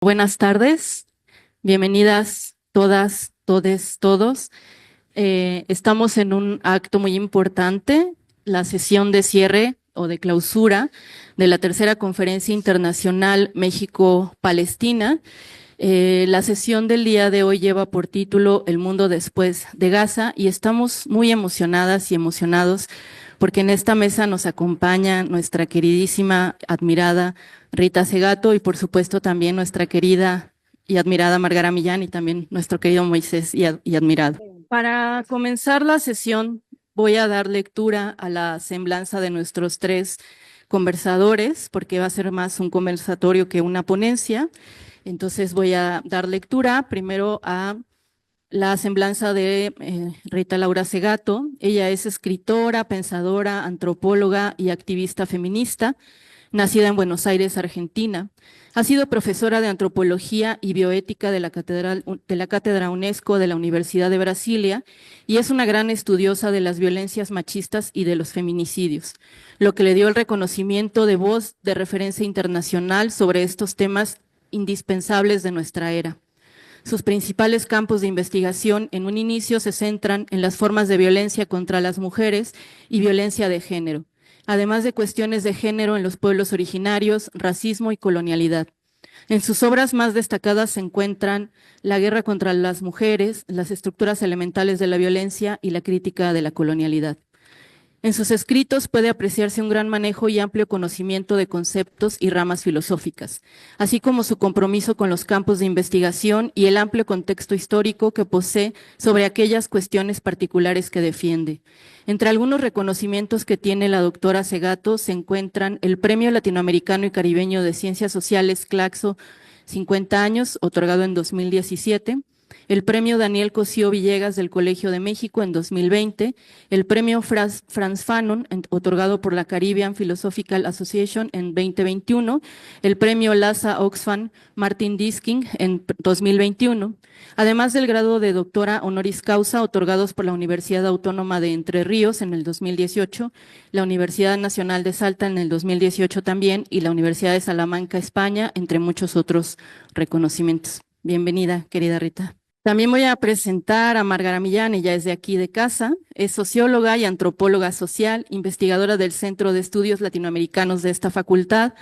Buenas tardes, bienvenidas todas, todes, todos. Estamos en un acto muy importante, la sesión de cierre o de clausura de la tercera Conferencia Internacional México-Palestina. La sesión del día de hoy lleva por título El mundo después de Gaza y estamos muy emocionadas y emocionados porque en esta mesa nos acompaña nuestra queridísima, admirada Rita Segato y por supuesto también nuestra querida y admirada Margarita Millán y también nuestro querido Moisés y admirado. Para comenzar la sesión voy a dar lectura a la semblanza de nuestros tres conversadores porque va a ser más un conversatorio que una ponencia. Entonces voy a dar lectura primero a la semblanza de Rita Laura Segato. Ella es escritora, pensadora, antropóloga y activista feminista, nacida en Buenos Aires, Argentina. Ha sido profesora de antropología y bioética de la Cátedra UNESCO de la Universidad de Brasilia y es una gran estudiosa de las violencias machistas y de los feminicidios, lo que le dio el reconocimiento de voz de referencia internacional sobre estos temas indispensables de nuestra era. Sus principales campos de investigación en un inicio se centran en las formas de violencia contra las mujeres y violencia de género, además de cuestiones de género en los pueblos originarios, racismo y colonialidad. En sus obras más destacadas se encuentran La guerra contra las mujeres, las estructuras elementales de la violencia y la crítica de la colonialidad. En sus escritos puede apreciarse un gran manejo y amplio conocimiento de conceptos y ramas filosóficas, así como su compromiso con los campos de investigación y el amplio contexto histórico que posee sobre aquellas cuestiones particulares que defiende. Entre algunos reconocimientos que tiene la doctora Segato se encuentran el Premio Latinoamericano y Caribeño de Ciencias Sociales Claxo 50 años, otorgado en 2017, el Premio Daniel Cosío Villegas del Colegio de México en 2020, el Premio Franz Fanon, otorgado por la Caribbean Philosophical Association en 2021, el Premio Lassa Oxfam Martin Disking en 2021, además del grado de doctora honoris causa otorgados por la Universidad Autónoma de Entre Ríos en el 2018, la Universidad Nacional de Salta en el 2018 también y la Universidad de Salamanca, España, entre muchos otros reconocimientos. Bienvenida, querida Rita. También voy a presentar a Margarita Millán, ella es de aquí de casa, es socióloga y antropóloga social, investigadora del Centro de Estudios Latinoamericanos de esta facultad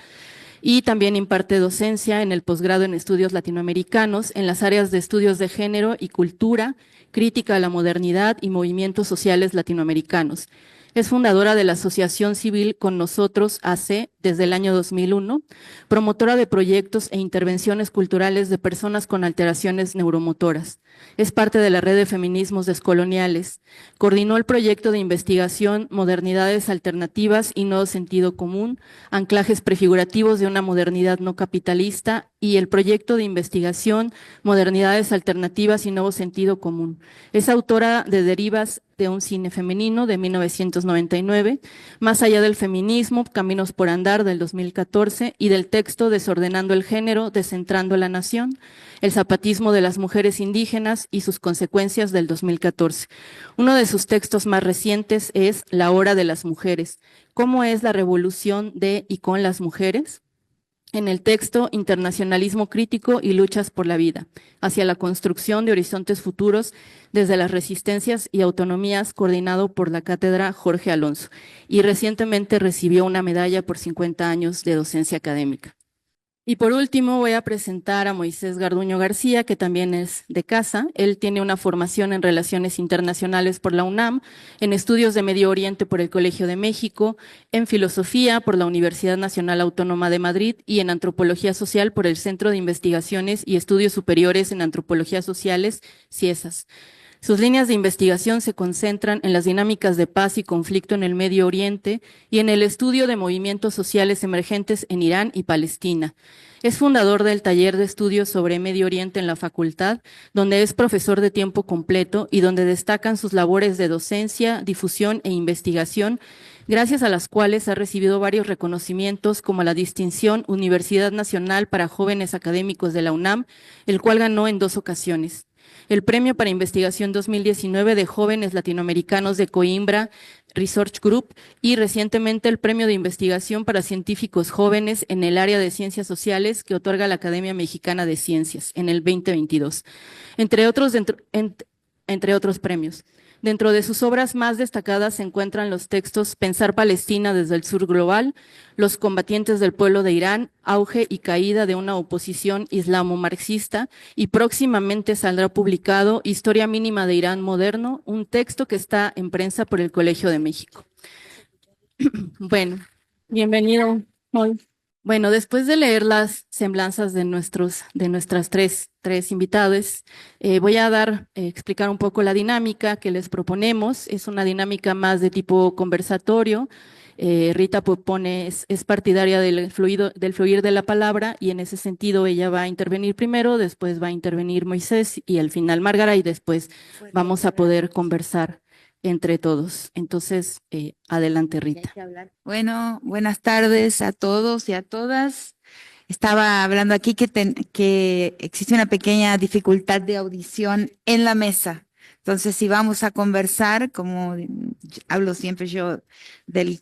y también imparte docencia en el posgrado en estudios latinoamericanos en las áreas de estudios de género y cultura, crítica a la modernidad y movimientos sociales latinoamericanos. Es fundadora de la Asociación Civil Con Nosotros AC desde el año 2001, promotora de proyectos e intervenciones culturales de personas con alteraciones neuromotoras. Es parte de la red de feminismos descoloniales. Coordinó el proyecto de investigación Modernidades Alternativas y Nuevo Sentido Común, anclajes prefigurativos de una modernidad no capitalista y el proyecto de investigación Modernidades Alternativas y Nuevo Sentido Común. Es autora de Derivas de un cine femenino de 1999, Más allá del feminismo, Caminos por andar del 2014 y del texto Desordenando el género, descentrando la nación, el zapatismo de las mujeres indígenas y sus consecuencias del 2014. Uno de sus textos más recientes es La hora de las mujeres, ¿cómo es la revolución de y con las mujeres? En el texto Internacionalismo crítico y luchas por la vida, hacia la construcción de horizontes futuros desde las resistencias y autonomías, coordinado por la cátedra Jorge Alonso, y recientemente recibió una medalla por 50 años de docencia académica. Y por último voy a presentar a Moisés Garduño García, que también es de casa. Él tiene una formación en Relaciones Internacionales por la UNAM, en Estudios de Medio Oriente por el Colegio de México, en Filosofía por la Universidad Nacional Autónoma de Madrid y en Antropología Social por el Centro de Investigaciones y Estudios Superiores en Antropología Sociales, CIESAS. Sus líneas de investigación se concentran en las dinámicas de paz y conflicto en el Medio Oriente y en el estudio de movimientos sociales emergentes en Irán y Palestina. Es fundador del taller de estudios sobre Medio Oriente en la facultad, donde es profesor de tiempo completo y donde destacan sus labores de docencia, difusión e investigación, gracias a las cuales ha recibido varios reconocimientos como la distinción Universidad Nacional para Jóvenes Académicos de la UNAM, el cual ganó en 2 ocasiones. el Premio para Investigación 2019 de Jóvenes Latinoamericanos de Coimbra Research Group y recientemente el Premio de Investigación para Científicos Jóvenes en el área de Ciencias Sociales que otorga la Academia Mexicana de Ciencias en el 2022, entre otros premios. Dentro de sus obras más destacadas se encuentran los textos Pensar Palestina desde el Sur Global, Los combatientes del pueblo de Irán, Auge y caída de una oposición islamo-marxista, y próximamente saldrá publicado Historia mínima de Irán moderno, un texto que está en prensa por el Colegio de México. Bueno, bienvenido hoy. Bueno, después de leer las semblanzas de nuestras tres invitados, voy a explicar un poco la dinámica que les proponemos. Es una dinámica más de tipo conversatorio. Rita propone, es partidaria del fluir de la palabra, y en ese sentido ella va a intervenir primero, después va a intervenir Moisés y al final Márgara, y después vamos a poder conversar entre todos. Entonces, adelante, Rita. Bueno, buenas tardes a todos y a todas. Estaba hablando aquí que existe una pequeña dificultad de audición en la mesa. Entonces, si vamos a conversar, como hablo siempre yo del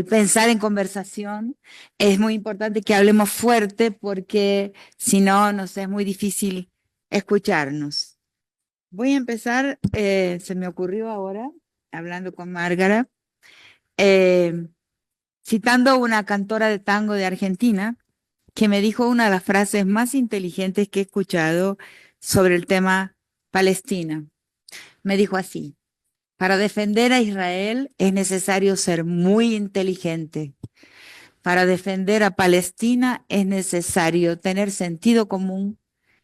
pensar en conversación, es muy importante que hablemos fuerte porque si no, nos es muy difícil escucharnos. Voy a empezar, se me ocurrió ahora, hablando con Márgara, citando a una cantora de tango de Argentina, que me dijo una de las frases más inteligentes que he escuchado sobre el tema Palestina. Me dijo así: para defender a Israel es necesario ser muy inteligente. Para defender a Palestina es necesario tener sentido común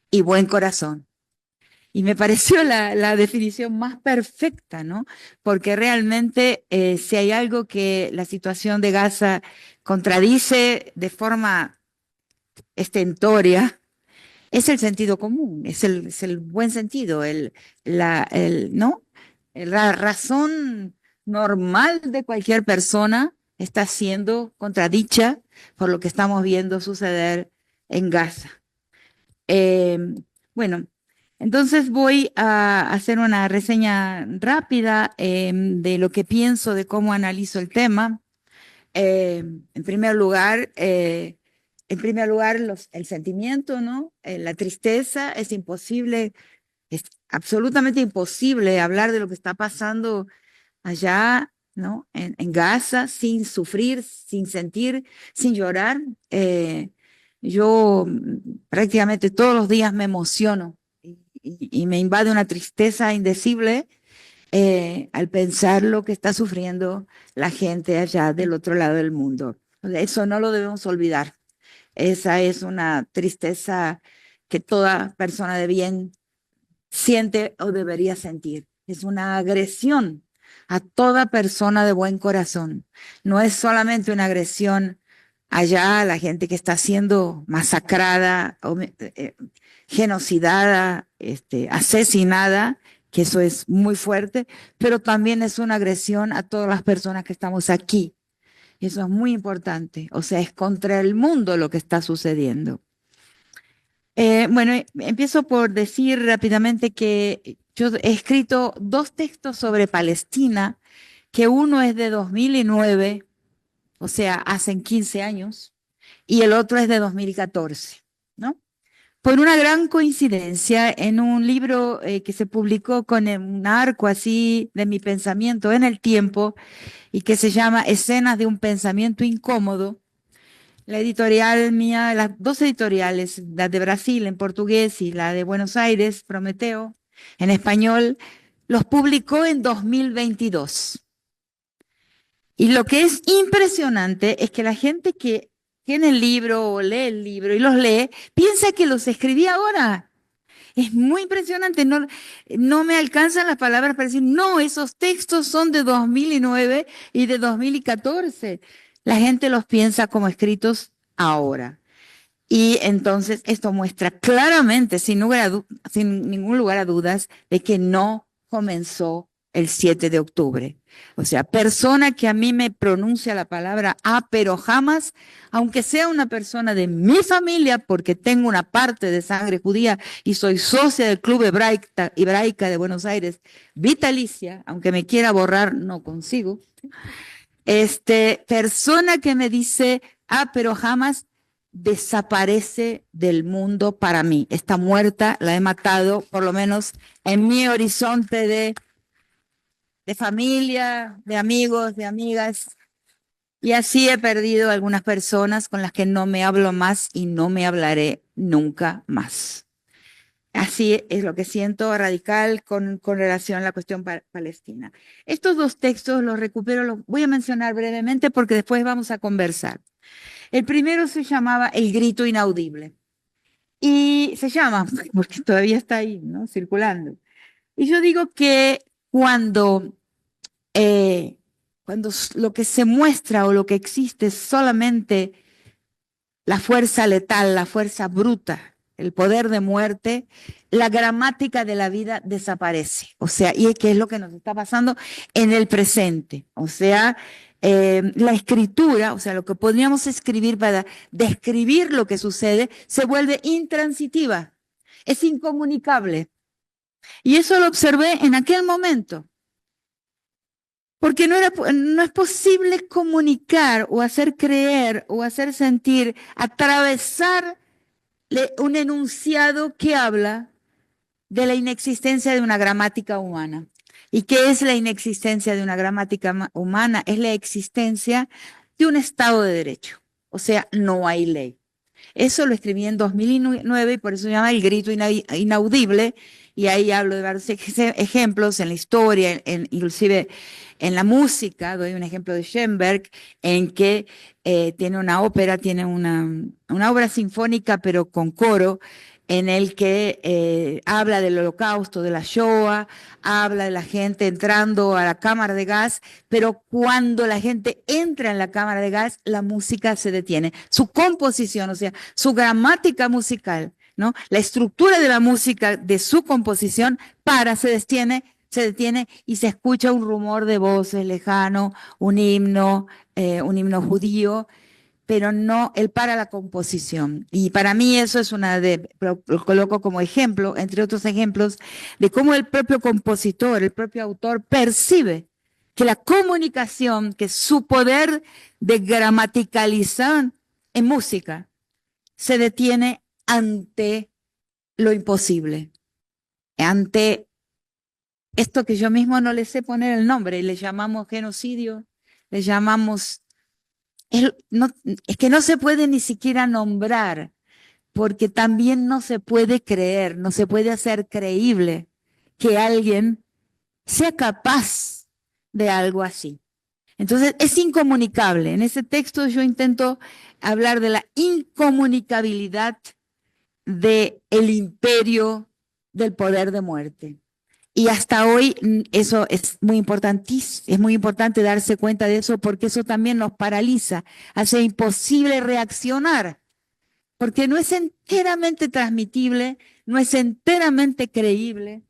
y buen corazón. Y me pareció la definición más perfecta, ¿no? Porque realmente si hay algo que la situación de Gaza contradice de forma estentoria, es el sentido común, es el buen sentido, ¿no? La razón normal de cualquier persona está siendo contradicha por lo que estamos viendo suceder en Gaza. Bueno, entonces voy a hacer una reseña rápida de lo que pienso, de cómo analizo el tema. En primer lugar, el sentimiento, ¿no? La tristeza. Es imposible, es absolutamente imposible hablar de lo que está pasando allá, ¿no? En Gaza, sin sufrir, sin sentir, sin llorar. Yo prácticamente todos los días me emociono y me invade una tristeza indecible al pensar lo que está sufriendo la gente allá del otro lado del mundo. Eso no lo debemos olvidar. Esa es una tristeza que toda persona de bien siente o debería sentir. Es una agresión a toda persona de buen corazón. No es solamente una agresión allá a la gente que está siendo masacrada, genocidada, asesinada, que eso es muy fuerte, pero también es una agresión a todas las personas que estamos aquí. Eso es muy importante. O sea, es contra el mundo lo que está sucediendo. Bueno, empiezo por decir rápidamente que yo he escrito 2 textos sobre Palestina, que uno es de 2009, o sea, hacen 15 años, y el otro es de 2014, ¿no? Por una gran coincidencia, en un libro que se publicó con un arco así de mi pensamiento en el tiempo y que se llama Escenas de un pensamiento incómodo, la editorial mía, las 2 editoriales, la de Brasil en portugués y la de Buenos Aires, Prometeo, en español, los publicó en 2022. Y lo que es impresionante es que la gente que tiene el libro o lee el libro y los lee, piensa que los escribí ahora. Es muy impresionante, no me alcanzan las palabras para decir, no, esos textos son de 2009 y de 2014. La gente los piensa como escritos ahora. Y entonces esto muestra claramente, sin ningún lugar a dudas, de que no comenzó el 7 de octubre. O sea, persona que a mí me pronuncia la palabra pero jamás, aunque sea una persona de mi familia, porque tengo una parte de sangre judía y soy socia del Club Hebraica de Buenos Aires, vitalicia, aunque me quiera borrar, no consigo. Persona que me dice pero jamás, desaparece del mundo para mí. Está muerta, la he matado, por lo menos en mi horizonte de familia, de amigos, de amigas. Y así he perdido algunas personas con las que no me hablo más y no me hablaré nunca más. Así es lo que siento radical con relación a la cuestión palestina. Estos dos textos los recupero, los voy a mencionar brevemente porque después vamos a conversar. El primero se llamaba El grito inaudible. Y se llama, porque todavía está ahí, ¿no? Circulando. Y yo digo que cuando lo que se muestra o lo que existe es solamente la fuerza letal, la fuerza bruta, el poder de muerte, la gramática de la vida desaparece. O sea, y es que es lo que nos está pasando en el presente. O sea, la escritura, o sea, lo que podríamos escribir para describir lo que sucede, se vuelve intransitiva, es incomunicable. Y eso lo observé en aquel momento. Porque no es posible comunicar o hacer creer o hacer sentir, atravesar un enunciado que habla de la inexistencia de una gramática humana. ¿Y qué es la inexistencia de una gramática humana? Es la existencia de un Estado de Derecho. O sea, no hay ley. Eso lo escribí en 2009 y por eso se llama El grito inaudible. Y ahí hablo de varios ejemplos en la historia, inclusive en la música. Doy un ejemplo de Schoenberg, en que tiene una ópera, tiene una obra sinfónica, pero con coro, en el que habla del holocausto, de la Shoah, habla de la gente entrando a la cámara de gas, pero cuando la gente entra en la cámara de gas, la música se detiene. Su composición, o sea, su gramática musical, ¿no? La estructura de la música, de su composición, se detiene y se escucha un rumor de voces lejano, un himno judío, pero no, él para la composición. Y para mí eso es lo coloco como ejemplo, entre otros ejemplos, de cómo el propio compositor, el propio autor percibe que la comunicación, que su poder de gramaticalización en música se detiene ante lo imposible, ante esto que yo mismo no le sé poner el nombre, y le llamamos genocidio, le llamamos... es que no se puede ni siquiera nombrar, porque también no se puede creer, no se puede hacer creíble que alguien sea capaz de algo así. Entonces, es incomunicable. En ese texto yo intento hablar de la incomunicabilidad del imperio del poder de muerte. Y hasta hoy eso es muy importantísimo, es muy importante darse cuenta de eso porque eso también nos paraliza, hace imposible reaccionar, porque no es enteramente transmitible, no es enteramente creíble,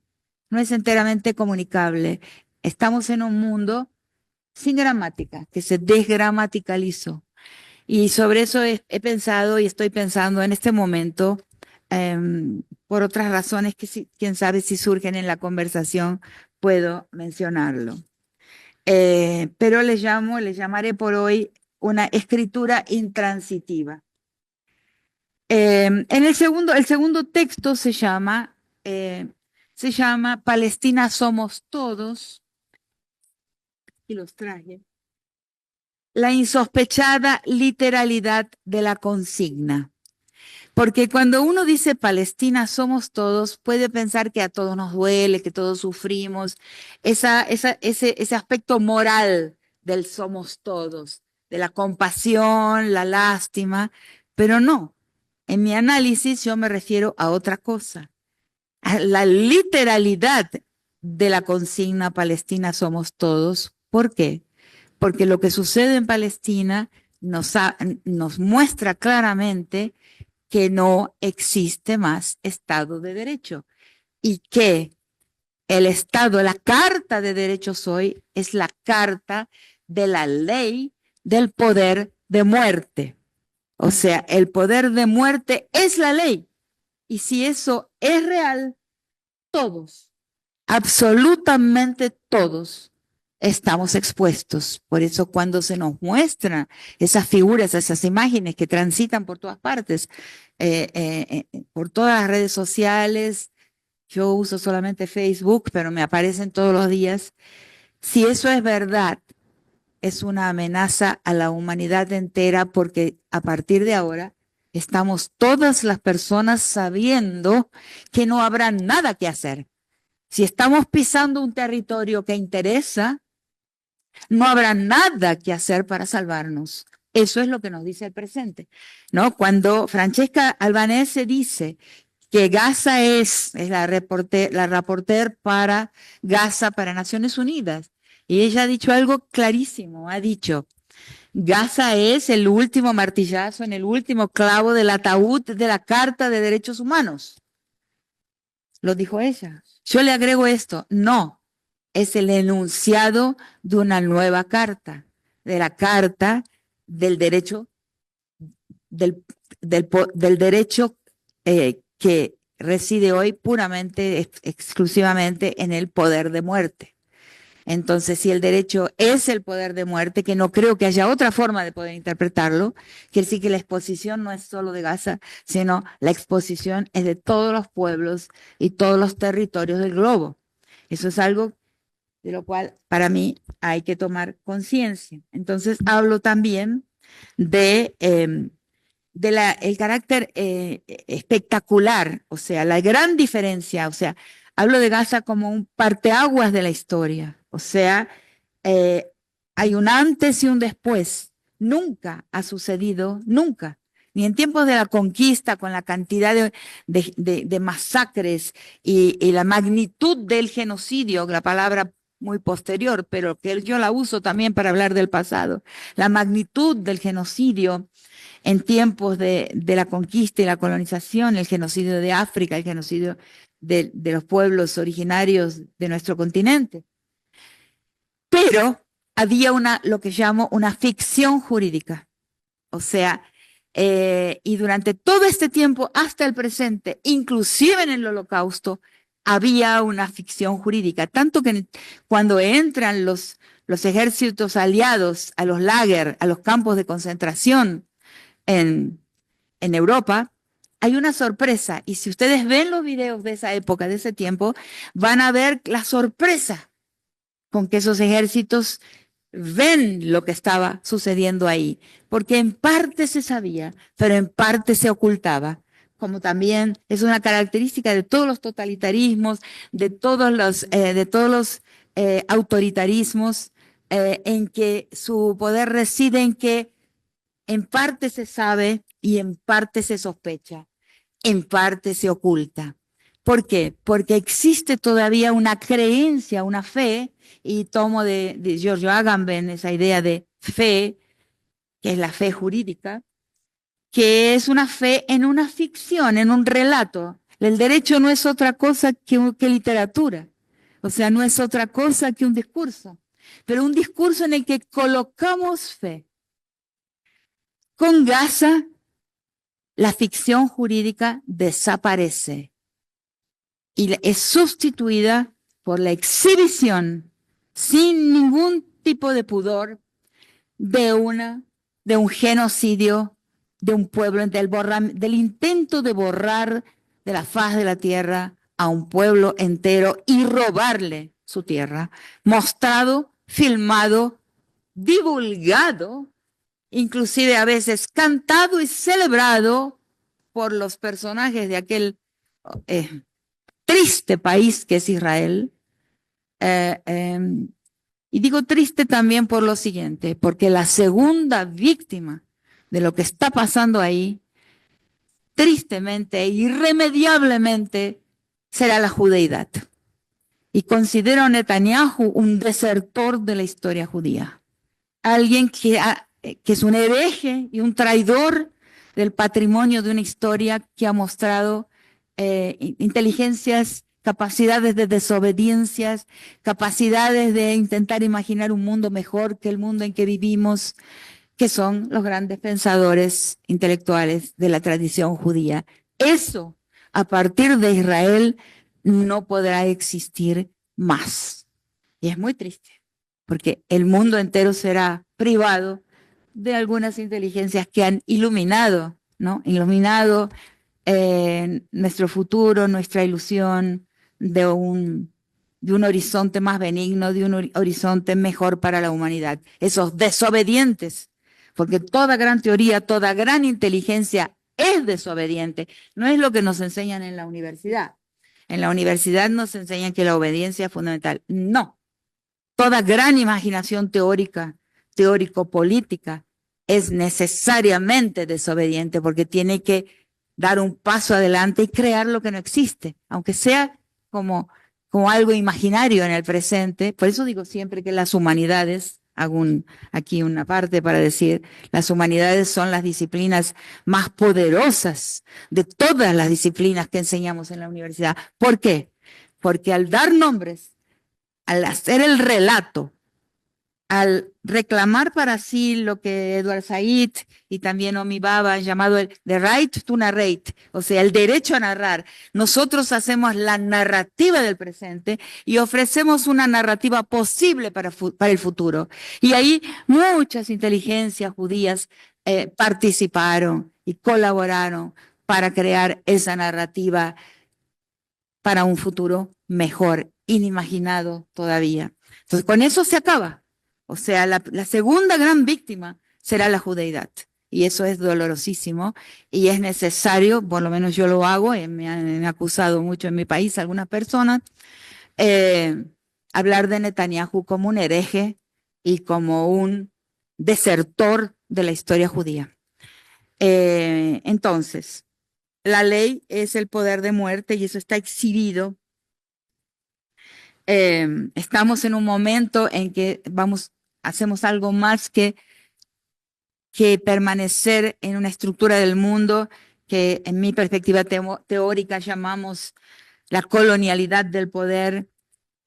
no es enteramente comunicable. Estamos en un mundo sin gramática, que se desgramaticalizó. Y sobre eso he pensado y estoy pensando en este momento, por otras razones que quién sabe si surgen en la conversación, puedo mencionarlo. Pero le llamaré por hoy una escritura intransitiva. El segundo texto se llama Palestina somos todos, y los traje. La insospechada literalidad de la consigna. Porque cuando uno dice Palestina somos todos, puede pensar que a todos nos duele, que todos sufrimos, ese aspecto moral del somos todos, de la compasión, la lástima, pero no. En mi análisis yo me refiero a otra cosa, a la literalidad de la consigna Palestina somos todos. ¿Por qué? Porque lo que sucede en Palestina nos muestra claramente que no existe más Estado de Derecho y que el Estado, la Carta de Derechos hoy es la carta de la ley del poder de muerte. O sea, el poder de muerte es la ley. Y si eso es real, todos, absolutamente todos, estamos expuestos. Por eso cuando se nos muestran esas figuras, esas imágenes que transitan por todas partes, por todas las redes sociales, yo uso solamente Facebook, pero me aparecen todos los días. Si eso es verdad, es una amenaza a la humanidad entera porque a partir de ahora estamos todas las personas sabiendo que no habrá nada que hacer. Si estamos pisando un territorio que interesa, no habrá nada que hacer para salvarnos. Eso es lo que nos dice el presente, ¿no? Cuando Francesca Albanese dice que Gaza es la reporter para Gaza para Naciones Unidas, y ella ha dicho algo clarísimo, ha dicho, Gaza es el último martillazo en el último clavo del ataúd de la Carta de Derechos Humanos. Lo dijo ella. Yo le agrego esto, no, es el enunciado de una nueva carta, de la Carta del Derecho, del derecho que reside hoy puramente, exclusivamente en el poder de muerte. Entonces, si el derecho es el poder de muerte, que no creo que haya otra forma de poder interpretarlo, quiere decir que la exposición no es solo de Gaza, sino la exposición es de todos los pueblos y todos los territorios del globo. Eso es algo de lo cual para mí hay que tomar conciencia. Entonces, hablo también de el carácter espectacular, o sea, la gran diferencia, o sea, hablo de Gaza como un parteaguas de la historia, o sea, hay un antes y un después. Nunca ha sucedido, nunca, ni en tiempos de la conquista, con la cantidad de masacres y la magnitud del genocidio, la palabra muy posterior, pero que yo la uso también para hablar del pasado, la magnitud del genocidio en tiempos de la conquista y la colonización, el genocidio de África, el genocidio de los pueblos originarios de nuestro continente. Pero había lo que llamo una ficción jurídica. O sea, y durante todo este tiempo, hasta el presente, inclusive en el Holocausto, había una ficción jurídica. Tanto que cuando entran los ejércitos aliados a los lager, a los campos de concentración, en Europa, hay una sorpresa. Y si ustedes ven los videos de esa época, de ese tiempo, van a ver la sorpresa con que esos ejércitos ven lo que estaba sucediendo ahí. Porque en parte se sabía, pero en parte se ocultaba. Como también es una característica de todos los totalitarismos, de todos los autoritarismos, en que su poder reside en que en parte se sabe y en parte se sospecha, en parte se oculta. ¿Por qué? Porque existe todavía una creencia, una fe, y tomo de Giorgio Agamben esa idea de fe, que es la fe jurídica, que es una fe en una ficción, en un relato. El derecho no es otra cosa que literatura, o sea, no es otra cosa que un discurso, pero un discurso en el que colocamos fe. Con Gaza, la ficción jurídica desaparece y es sustituida por la exhibición, sin ningún tipo de pudor, de un genocidio de un pueblo, del intento de borrar de la faz de la tierra a un pueblo entero y robarle su tierra, mostrado, filmado, divulgado, inclusive a veces cantado y celebrado por los personajes de aquel triste país que es Israel. Y digo triste también por lo siguiente, porque la segunda víctima de lo que está pasando ahí, tristemente e irremediablemente, será la judeidad. Y considero a Netanyahu un desertor de la historia judía. Alguien que es un hereje y un traidor del patrimonio de una historia que ha mostrado inteligencias capacidades de desobediencias, capacidades de intentar imaginar un mundo mejor que el mundo en que vivimos, que son los grandes pensadores intelectuales de la tradición judía. Eso, a partir de Israel, no podrá existir más. Y es muy triste, porque el mundo entero será privado de algunas inteligencias que han iluminado, ¿no? Iluminado nuestro futuro, nuestra ilusión de un horizonte más benigno, de un horizonte mejor para la humanidad. Esos desobedientes, porque toda gran teoría, toda gran inteligencia es desobediente. No es lo que nos enseñan en la universidad. En la universidad nos enseñan que la obediencia es fundamental. No. Toda gran imaginación teórica, teórico-política, es necesariamente desobediente porque tiene que dar un paso adelante y crear lo que no existe, aunque sea como algo imaginario en el presente. Por eso digo siempre que las humanidades, hago aquí una parte para decir, las humanidades son las disciplinas más poderosas de todas las disciplinas que enseñamos en la universidad. ¿Por qué? Porque al dar nombres, al hacer el relato, al reclamar para sí lo que Edward Said y también Homi Bhabha han llamado el the right to narrate, o sea, el derecho a narrar. Nosotros hacemos la narrativa del presente y ofrecemos una narrativa posible para el futuro. Y ahí muchas inteligencias judías participaron y colaboraron para crear esa narrativa para un futuro mejor, inimaginado todavía. Entonces, con eso se acaba. O sea, la segunda gran víctima será la judeidad. Y eso es dolorosísimo y es necesario, por lo menos yo lo hago, me han acusado mucho en mi país algunas personas, hablar de Netanyahu como un hereje y como un desertor de la historia judía. Entonces, la ley es el poder de muerte y eso está exhibido. Estamos en un momento en que hacemos algo más que permanecer en una estructura del mundo que en mi perspectiva teórica llamamos la colonialidad del poder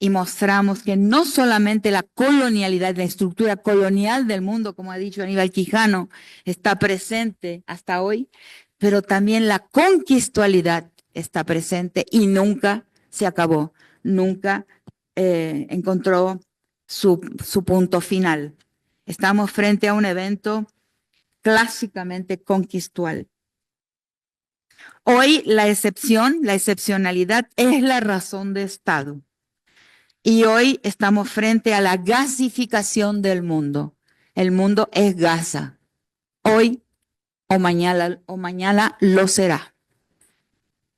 y mostramos que no solamente la colonialidad, la estructura colonial del mundo, como ha dicho Aníbal Quijano, está presente hasta hoy, pero también la conquistualidad está presente y nunca se acabó, nunca encontró su punto final. Estamos frente a un evento clásicamente conquistual. Hoy la excepcionalidad es la razón de Estado. Y hoy estamos frente a la gasificación del mundo. El mundo es Gaza. Hoy o mañana lo será.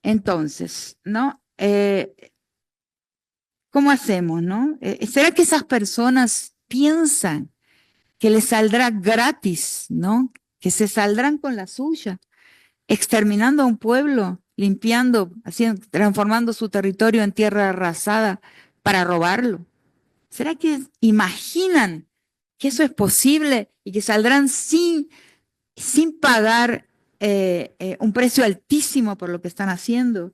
Entonces, ¿no? ¿Cómo hacemos, no? ¿Será que esas personas piensan que les saldrá gratis, ¿no? Que se saldrán con la suya, exterminando a un pueblo, limpiando, transformando su territorio en tierra arrasada para robarlo? ¿Será que imaginan que eso es posible y que saldrán sin pagar un precio altísimo por lo que están haciendo?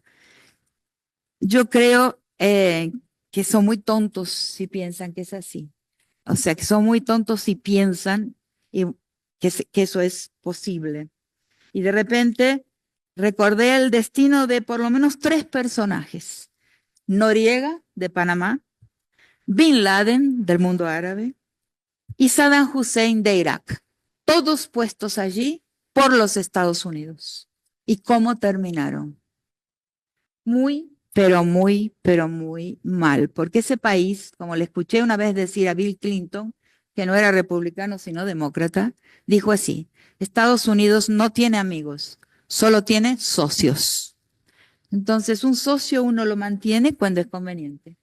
Yo creo que son muy tontos si piensan que es así. O sea, que son muy tontos si piensan que eso es posible. Y de repente recordé el destino de por lo menos 3 personajes. Noriega, de Panamá, Bin Laden, del mundo árabe, y Saddam Hussein, de Irak. Todos puestos allí por los Estados Unidos. ¿Y cómo terminaron? Muy, pero muy mal. Porque ese país, como le escuché una vez decir a Bill Clinton, que no era republicano sino demócrata, dijo así: Estados Unidos no tiene amigos, solo tiene socios. Entonces, un socio uno lo mantiene cuando es conveniente.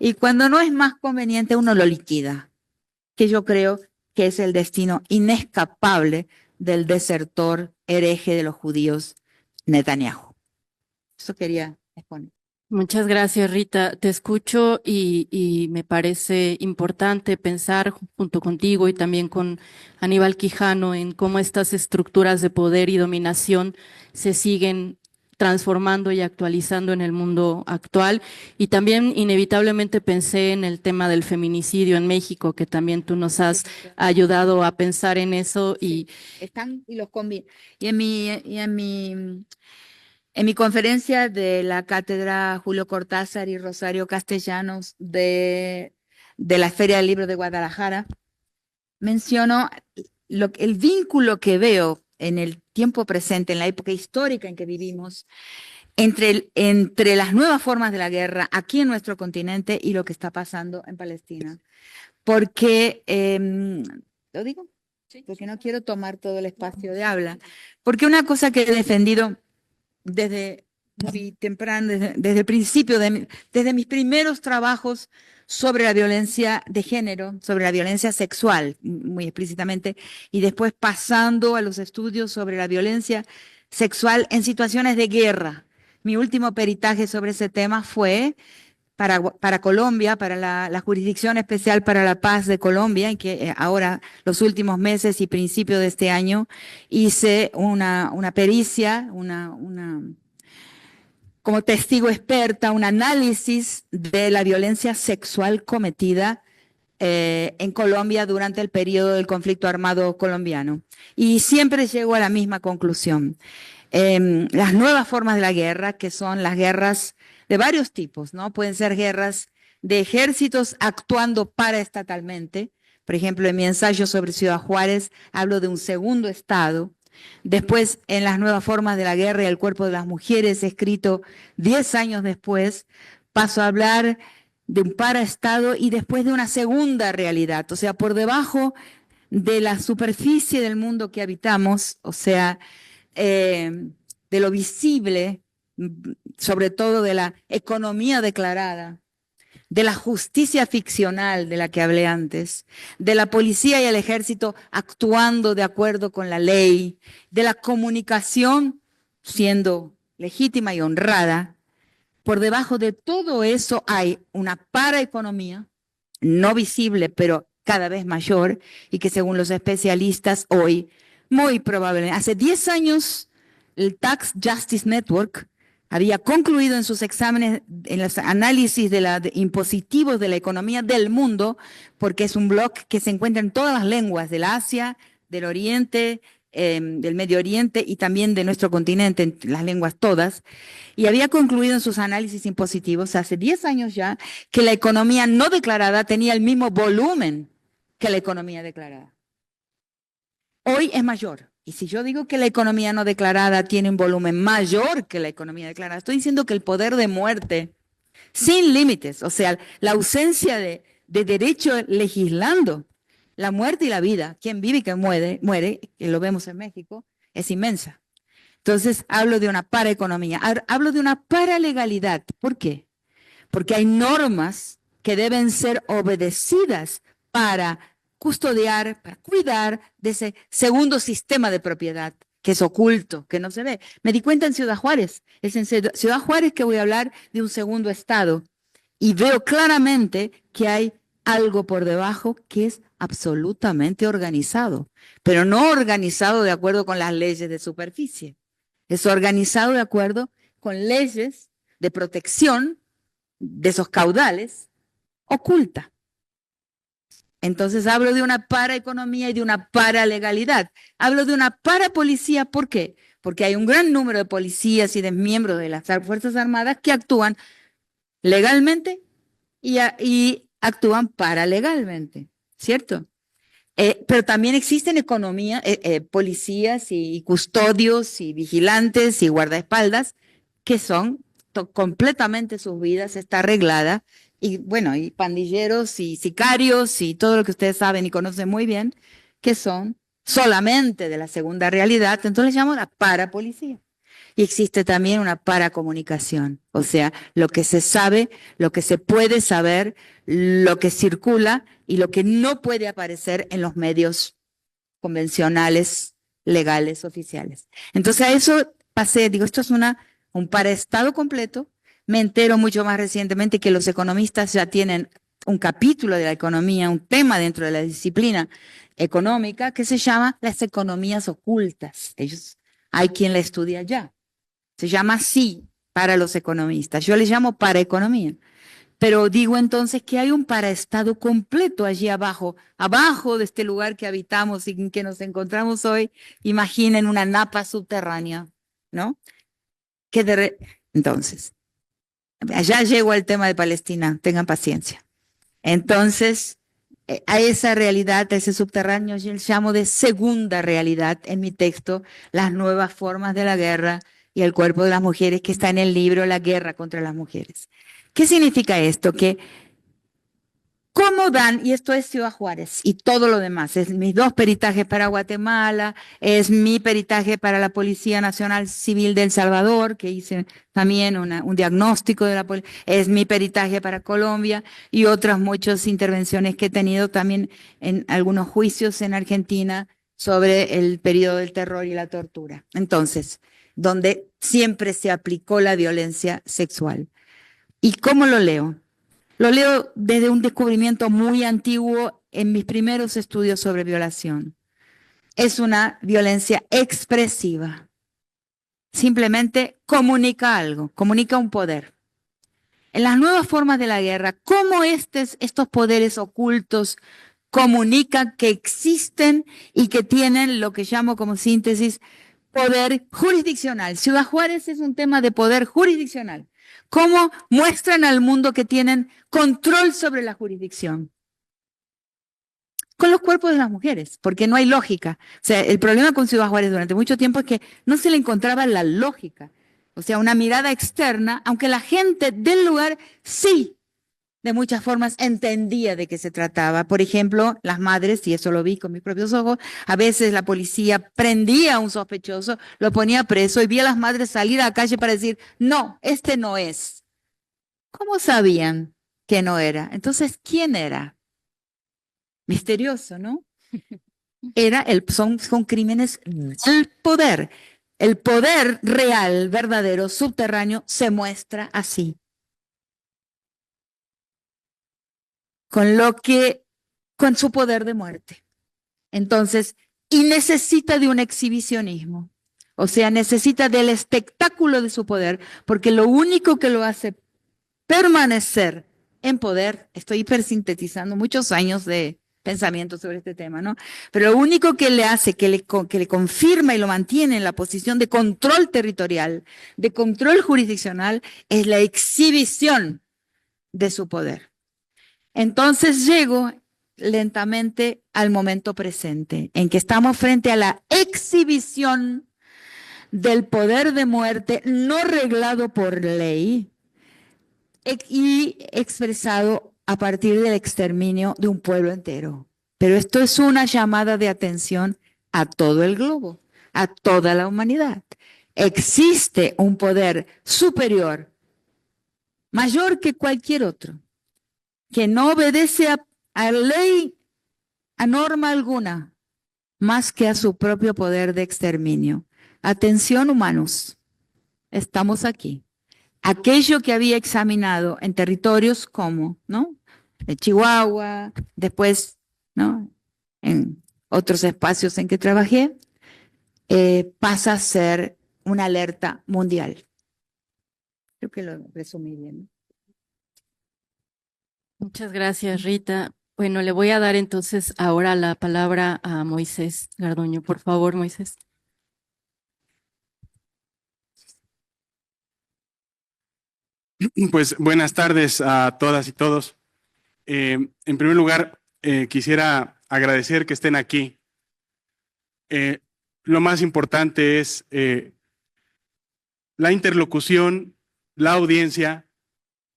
Y cuando no es más conveniente, uno lo liquida. Que yo creo que es el destino inescapable del desertor hereje de los judíos, Netanyahu. Eso quería exponer. Muchas gracias, Rita. Te escucho y me parece importante pensar junto contigo y también con Aníbal Quijano en cómo estas estructuras de poder y dominación se siguen transformando y actualizando en el mundo actual. Y también inevitablemente pensé en el tema del feminicidio en México, que también tú nos has ayudado a pensar en eso. Sí, están y los combino. En mi conferencia de la cátedra Julio Cortázar y Rosario Castellanos de la Feria del Libro de Guadalajara, menciono el vínculo que veo en el tiempo presente, en la época histórica en que vivimos, entre las nuevas formas de la guerra aquí en nuestro continente y lo que está pasando en Palestina. Porque, ¿lo digo? Porque no quiero tomar todo el espacio de habla. Porque una cosa que he defendido desde muy temprano, desde el principio, desde mis primeros trabajos sobre la violencia de género, sobre la violencia sexual, muy explícitamente, y después pasando a los estudios sobre la violencia sexual en situaciones de guerra. Mi último peritaje sobre ese tema fue para Colombia, para la Jurisdicción Especial para la Paz de Colombia, en que ahora los últimos meses y principios de este año hice una pericia, como testigo experta, un análisis de la violencia sexual cometida en Colombia durante el periodo del conflicto armado colombiano. Y siempre llego a la misma conclusión. Las nuevas formas de la guerra, que son las guerras de varios tipos, ¿no? Pueden ser guerras de ejércitos actuando paraestatalmente. Por ejemplo, en mi ensayo sobre Ciudad Juárez hablo de un segundo estado. Después, en las nuevas formas de la guerra y el cuerpo de las mujeres, escrito 10 años después, paso a hablar de un paraestado y después de una segunda realidad, o sea, por debajo de la superficie del mundo que habitamos, o sea, de lo visible, sobre todo de la economía declarada, de la justicia ficcional de la que hablé antes, de la policía y el ejército actuando de acuerdo con la ley, de la comunicación siendo legítima y honrada. Por debajo de todo eso hay una paraeconomía, no visible, pero cada vez mayor, y que según los especialistas hoy, muy probablemente, hace 10 años, el Tax Justice Network había concluido en sus exámenes, en los análisis de impositivos de la economía del mundo, porque es un blog que se encuentra en todas las lenguas del Asia, del Oriente, del Medio Oriente y también de nuestro continente, en las lenguas todas, y había concluido en sus análisis impositivos hace 10 años ya que la economía no declarada tenía el mismo volumen que la economía declarada. Hoy es mayor. Y si yo digo que la economía no declarada tiene un volumen mayor que la economía declarada, estoy diciendo que el poder de muerte, sin límites, o sea, la ausencia de derecho legislando, la muerte y la vida, quien vive y quien muere, que lo vemos en México, es inmensa. Entonces, hablo de una paraeconomía, hablo de una paralegalidad. ¿Por qué? Porque hay normas que deben ser obedecidas para custodiar, para cuidar de ese segundo sistema de propiedad que es oculto, que no se ve. Me di cuenta en Ciudad Juárez. Es en Ciudad Juárez que voy a hablar de un segundo estado y veo claramente que hay algo por debajo que es absolutamente organizado, pero no organizado de acuerdo con las leyes de superficie. Es organizado de acuerdo con leyes de protección de esos caudales oculta. Entonces hablo de una paraeconomía y de una paralegalidad. Hablo de una parapolicía, ¿por qué? Porque hay un gran número de policías y de miembros de las Fuerzas Armadas que actúan legalmente y actúan paralegalmente, ¿cierto? Pero también existen policías y custodios y vigilantes y guardaespaldas que son completamente sus vidas, está arreglada. Y bueno, y pandilleros y sicarios y todo lo que ustedes saben y conocen muy bien, que son solamente de la segunda realidad, entonces les llamo la parapolicía. Y existe también una paracomunicación, o sea, lo que se sabe, lo que se puede saber, lo que circula y lo que no puede aparecer en los medios convencionales, legales, oficiales. Entonces a eso pasé, digo, esto es un paraestado completo. Me entero mucho más recientemente que los economistas ya tienen un capítulo de la economía, un tema dentro de la disciplina económica que se llama las economías ocultas. Hay quien la estudia ya. Se llama así para los economistas. Yo le llamo paraeconomía. Pero digo entonces que hay un paraestado completo allí abajo, abajo de este lugar que habitamos y en que nos encontramos hoy. Imaginen una napa subterránea, ¿no? Entonces, allá llego al tema de Palestina, tengan paciencia. Entonces, a esa realidad, a ese subterráneo, yo le llamo de segunda realidad en mi texto, las nuevas formas de la guerra y el cuerpo de las mujeres, que está en el libro La guerra contra las mujeres. ¿Qué significa esto? Que ¿cómo dan? Y esto es Ciudad Juárez y todo lo demás. Es mis 2 peritajes para Guatemala, es mi peritaje para la Policía Nacional Civil de El Salvador, que hice también un diagnóstico de la policía, es mi peritaje para Colombia y otras muchas intervenciones que he tenido también en algunos juicios en Argentina sobre el periodo del terror y la tortura. Entonces, donde siempre se aplicó la violencia sexual. ¿Y cómo lo leo? Lo leo desde un descubrimiento muy antiguo en mis primeros estudios sobre violación. Es una violencia expresiva. Simplemente comunica algo, comunica un poder. En las nuevas formas de la guerra, ¿cómo estos poderes ocultos comunican que existen y que tienen lo que llamo como síntesis poder jurisdiccional? Ciudad Juárez es un tema de poder jurisdiccional. ¿Cómo muestran al mundo que tienen control sobre la jurisdicción? Con los cuerpos de las mujeres, porque no hay lógica. O sea, el problema con Ciudad Juárez durante mucho tiempo es que no se le encontraba la lógica. O sea, una mirada externa, aunque la gente del lugar sí, de muchas formas, entendía de qué se trataba. Por ejemplo, las madres, y eso lo vi con mis propios ojos, a veces la policía prendía a un sospechoso, lo ponía preso y vi a las madres salir a la calle para decir, no, este no es. ¿Cómo sabían que no era? Entonces, ¿quién era? Misterioso, ¿no? Son crímenes del poder. El poder real, verdadero, subterráneo, se muestra así. Con su poder de muerte. Entonces, y necesita de un exhibicionismo. O sea, necesita del espectáculo de su poder, porque lo único que lo hace permanecer en poder, estoy hipersintetizando muchos años de pensamiento sobre este tema, ¿no? Pero lo único que le hace, que le confirma y lo mantiene en la posición de control territorial, de control jurisdiccional, es la exhibición de su poder. Entonces llego lentamente al momento presente, en que estamos frente a la exhibición del poder de muerte no reglado por ley y expresado a partir del exterminio de un pueblo entero. Pero esto es una llamada de atención a todo el globo, a toda la humanidad. Existe un poder superior, mayor que cualquier otro, que no obedece a ley, a norma alguna, más que a su propio poder de exterminio. Atención, humanos, estamos aquí. Aquello que había examinado en territorios como, ¿no? De Chihuahua, después, ¿no? En otros espacios en que trabajé, pasa a ser una alerta mundial. Creo que lo resumí bien, ¿no? Muchas gracias, Rita. Bueno, le voy a dar entonces ahora la palabra a Moisés Garduño. Por favor, Moisés. Pues buenas tardes a todas y todos. En primer lugar, quisiera agradecer que estén aquí. Lo más importante es la interlocución, la audiencia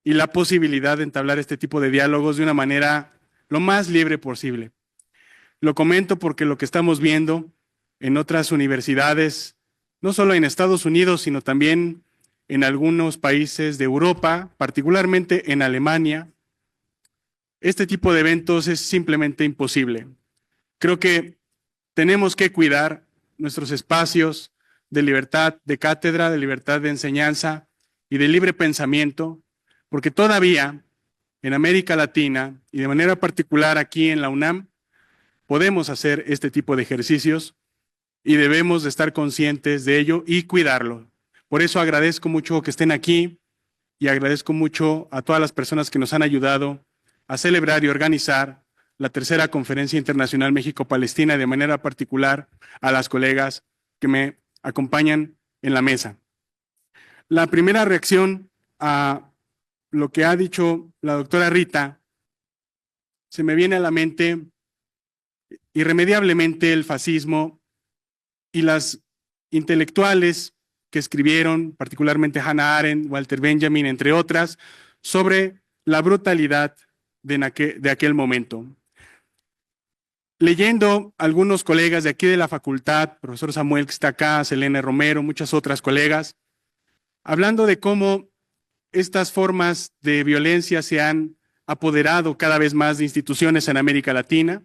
y la posibilidad de entablar este tipo de diálogos de una manera lo más libre posible. Lo comento porque lo que estamos viendo en otras universidades, no solo en Estados Unidos, sino también en algunos países de Europa, particularmente en Alemania, este tipo de eventos es simplemente imposible. Creo que tenemos que cuidar nuestros espacios de libertad de cátedra, de libertad de enseñanza y de libre pensamiento, porque todavía en América Latina y de manera particular aquí en la UNAM podemos hacer este tipo de ejercicios y debemos de estar conscientes de ello y cuidarlo, Por eso agradezco mucho que estén aquí y agradezco mucho a todas las personas que nos han ayudado a celebrar y organizar la tercera Conferencia Internacional México-Palestina, y de manera particular a las colegas que me acompañan en la mesa. La primera reacción a lo que ha dicho la doctora Rita, se me viene a la mente irremediablemente el fascismo y las intelectuales que escribieron, particularmente Hannah Arendt, Walter Benjamin, entre otras, sobre la brutalidad de aquel momento. Leyendo algunos colegas de aquí de la facultad, profesor Samuel que está acá, Selene Romero, muchas otras colegas, hablando de cómo estas formas de violencia se han apoderado cada vez más de instituciones en América Latina,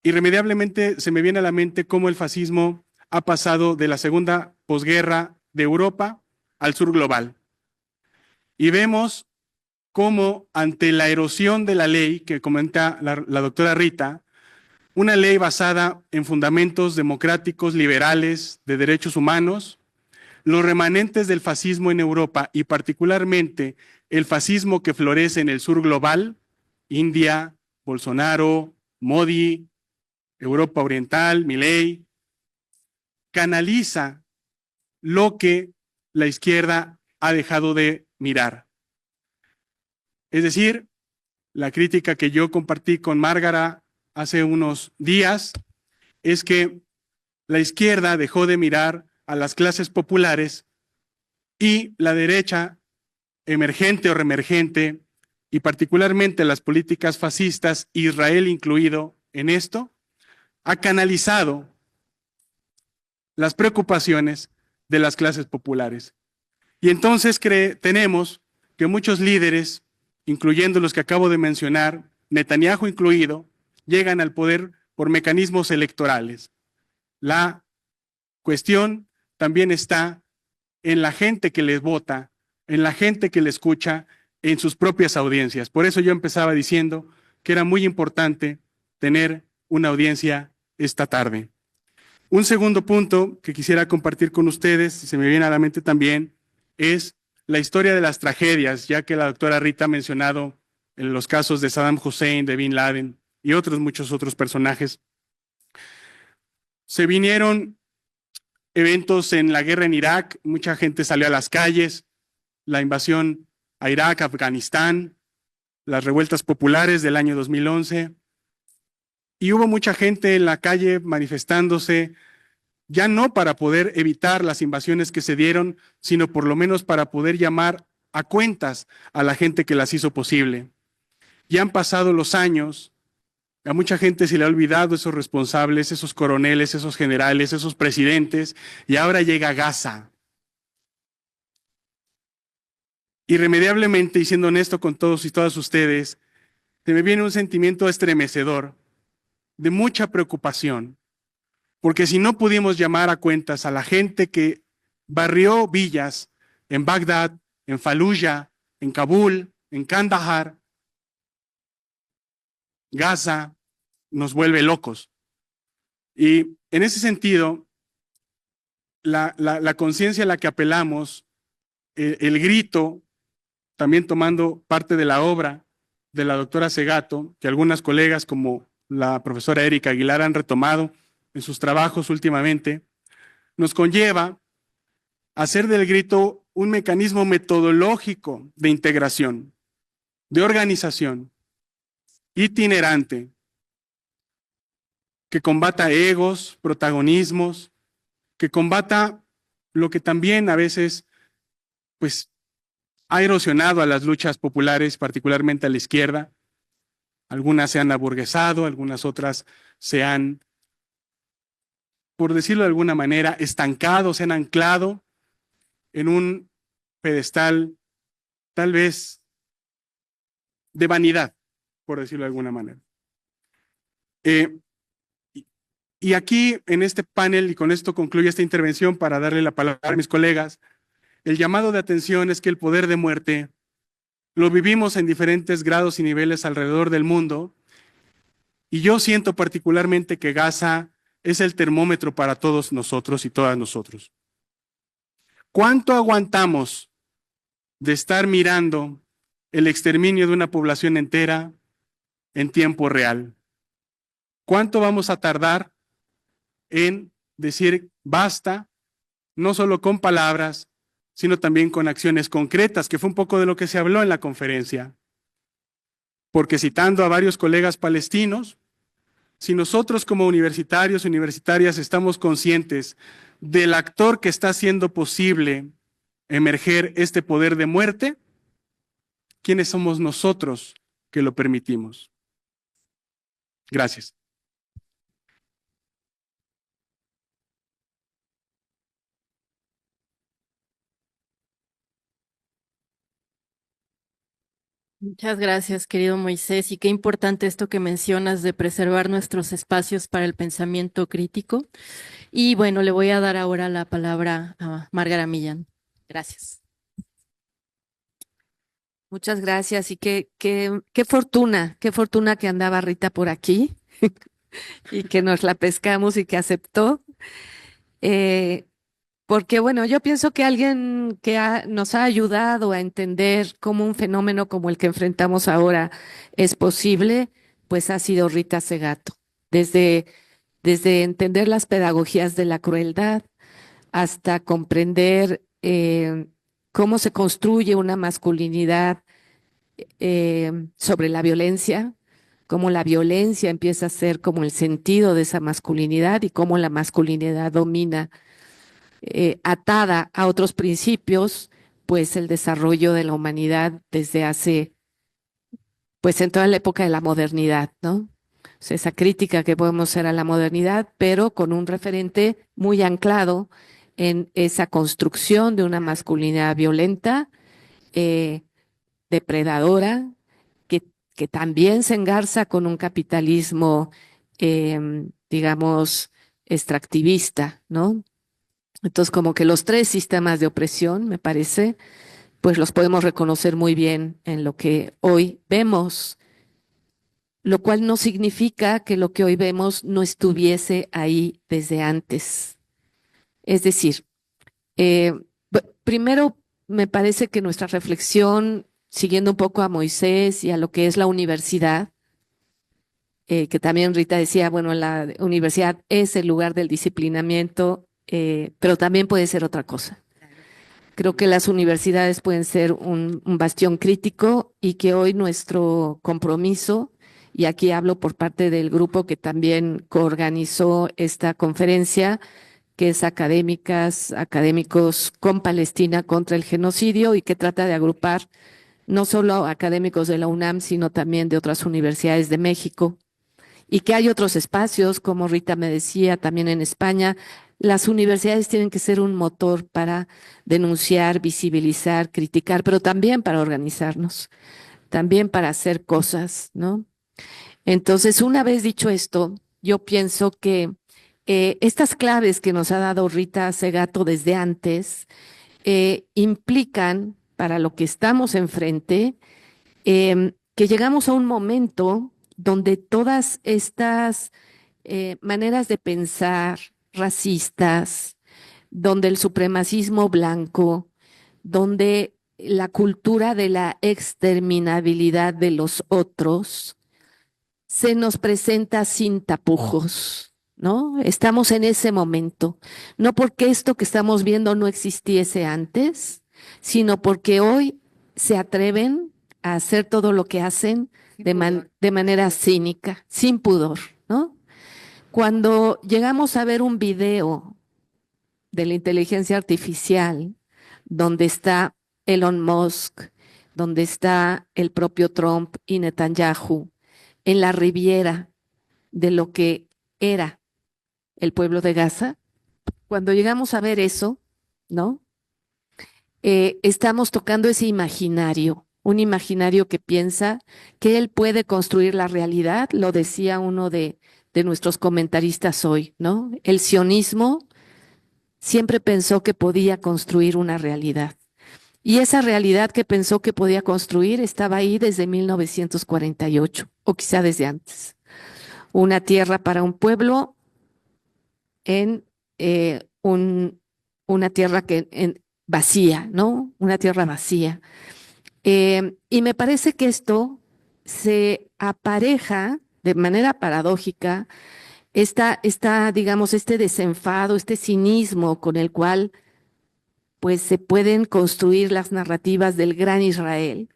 irremediablemente se me viene a la mente cómo el fascismo ha pasado de la segunda posguerra de Europa al sur global. Y vemos cómo ante la erosión de la ley que comenta la doctora Rita, una ley basada en fundamentos democráticos, liberales, de derechos humanos, los remanentes del fascismo en Europa y particularmente el fascismo que florece en el sur global, India, Bolsonaro, Modi, Europa Oriental, Milei, canaliza lo que la izquierda ha dejado de mirar. Es decir, la crítica que yo compartí con Márgara hace unos días es que la izquierda dejó de mirar a las clases populares y la derecha emergente o reemergente, y particularmente las políticas fascistas, Israel incluido en esto, ha canalizado las preocupaciones de las clases populares. Y entonces tenemos que muchos líderes, incluyendo los que acabo de mencionar, Netanyahu incluido, llegan al poder por mecanismos electorales. La cuestión también está en la gente que les vota, en la gente que le escucha, en sus propias audiencias. Por eso yo empezaba diciendo que era muy importante tener una audiencia esta tarde. Un segundo punto que quisiera compartir con ustedes, si se me viene a la mente también, es la historia de las tragedias, ya que la doctora Rita ha mencionado en los casos de Saddam Hussein, de Bin Laden y muchos otros personajes. Se vinieron eventos en la guerra en Irak, mucha gente salió a las calles, la invasión a Irak, Afganistán, las revueltas populares del año 2011, y hubo mucha gente en la calle manifestándose, ya no para poder evitar las invasiones que se dieron, sino por lo menos para poder llamar a cuentas a la gente que las hizo posible. Ya han pasado los años, a mucha gente se le ha olvidado esos responsables, esos coroneles, esos generales, esos presidentes, y ahora llega Gaza. Irremediablemente, y siendo honesto con todos y todas ustedes, se me viene un sentimiento estremecedor, de mucha preocupación, porque si no pudimos llamar a cuentas a la gente que barrió villas en Bagdad, en Fallujah, en Kabul, en Kandahar, Gaza nos vuelve locos. Y en ese sentido, la conciencia a la que apelamos, el grito, también tomando parte de la obra de la doctora Segato, que algunas colegas como la profesora Erika Aguilar han retomado en sus trabajos últimamente, nos conlleva a hacer del grito un mecanismo metodológico de integración, de organización, itinerante, que combata egos, protagonismos, que combata lo que también a veces pues, ha erosionado a las luchas populares, particularmente a la izquierda. Algunas se han aburguesado, algunas otras se han, por decirlo de alguna manera, estancado, se han anclado en un pedestal tal vez de vanidad, por decirlo de alguna manera. Y aquí en este panel, y con esto concluyo esta intervención para darle la palabra a mis colegas, el llamado de atención es que el poder de muerte lo vivimos en diferentes grados y niveles alrededor del mundo, y yo siento particularmente que Gaza es el termómetro para todos nosotros y todas nosotros. ¿Cuánto aguantamos de estar mirando el exterminio de una población entera en tiempo real? ¿Cuánto vamos a tardar en decir basta, no solo con palabras, sino también con acciones concretas, que fue un poco de lo que se habló en la conferencia? Porque citando a varios colegas palestinos, si nosotros como universitarios, universitarias, estamos conscientes del actor que está haciendo posible emerger este poder de muerte, ¿quiénes somos nosotros que lo permitimos? Gracias. Muchas gracias, querido Moisés. Y qué importante esto que mencionas de preservar nuestros espacios para el pensamiento crítico. Y bueno, le voy a dar ahora la palabra a Márgara Millán. Gracias. Muchas gracias y qué fortuna que andaba Rita por aquí y que nos la pescamos y que aceptó. Porque bueno, yo pienso que alguien que nos ha ayudado a entender cómo un fenómeno como el que enfrentamos ahora es posible, pues ha sido Rita Segato. Desde entender las pedagogías de la crueldad hasta comprender cómo se construye una masculinidad sobre la violencia, cómo la violencia empieza a ser como el sentido de esa masculinidad y cómo la masculinidad domina, atada a otros principios, pues el desarrollo de la humanidad desde hace, pues en toda la época de la modernidad, ¿no? O sea, esa crítica que podemos hacer a la modernidad, pero con un referente muy anclado en esa construcción de una masculinidad violenta, eh, depredadora, que, que también se engarza con un capitalismo, digamos, extractivista, ¿no? Entonces, como que los tres sistemas de opresión, me parece, pues los podemos reconocer muy bien en lo que hoy vemos, lo cual no significa que lo que hoy vemos no estuviese ahí desde antes. Es decir, eh, primero me parece que nuestra reflexión, siguiendo un poco a Moisés y a lo que es la universidad, que también Rita decía, bueno, la universidad es el lugar del disciplinamiento, pero también puede ser otra cosa. Creo que las universidades pueden ser un bastión crítico y que hoy nuestro compromiso, y aquí hablo por parte del grupo que también coorganizó esta conferencia, que es académicos con Palestina contra el genocidio y que trata de agrupar no solo académicos de la UNAM, sino también de otras universidades de México. Y que hay otros espacios, como Rita me decía, también en España. Las universidades tienen que ser un motor para denunciar, visibilizar, criticar, pero también para organizarnos, también para hacer cosas, ¿no? Entonces, una vez dicho esto, yo pienso que estas claves que nos ha dado Rita Segato desde antes implican para lo que estamos enfrente, que llegamos a un momento donde todas estas maneras de pensar racistas, donde el supremacismo blanco, donde la cultura de la exterminabilidad de los otros se nos presenta sin tapujos, ¿no? Estamos en ese momento, no porque esto que estamos viendo no existiese antes, sino porque hoy se atreven a hacer todo lo que hacen de manera cínica, sin pudor, ¿no? Cuando llegamos a ver un video de la inteligencia artificial, donde está Elon Musk, donde está el propio Trump y Netanyahu, en la riviera de lo que era el pueblo de Gaza, cuando llegamos a ver eso, ¿no? Estamos tocando ese imaginario, un imaginario que piensa que él puede construir la realidad, lo decía uno de nuestros comentaristas hoy, ¿no? El sionismo siempre pensó que podía construir una realidad. Y esa realidad que pensó que podía construir estaba ahí desde 1948, o quizá desde antes. Una tierra para un pueblo en una tierra vacía, ¿no? Una tierra vacía. Y me parece que esto se apareja de manera paradójica, digamos, este desenfado, este cinismo con el cual pues se pueden construir las narrativas del gran Israel,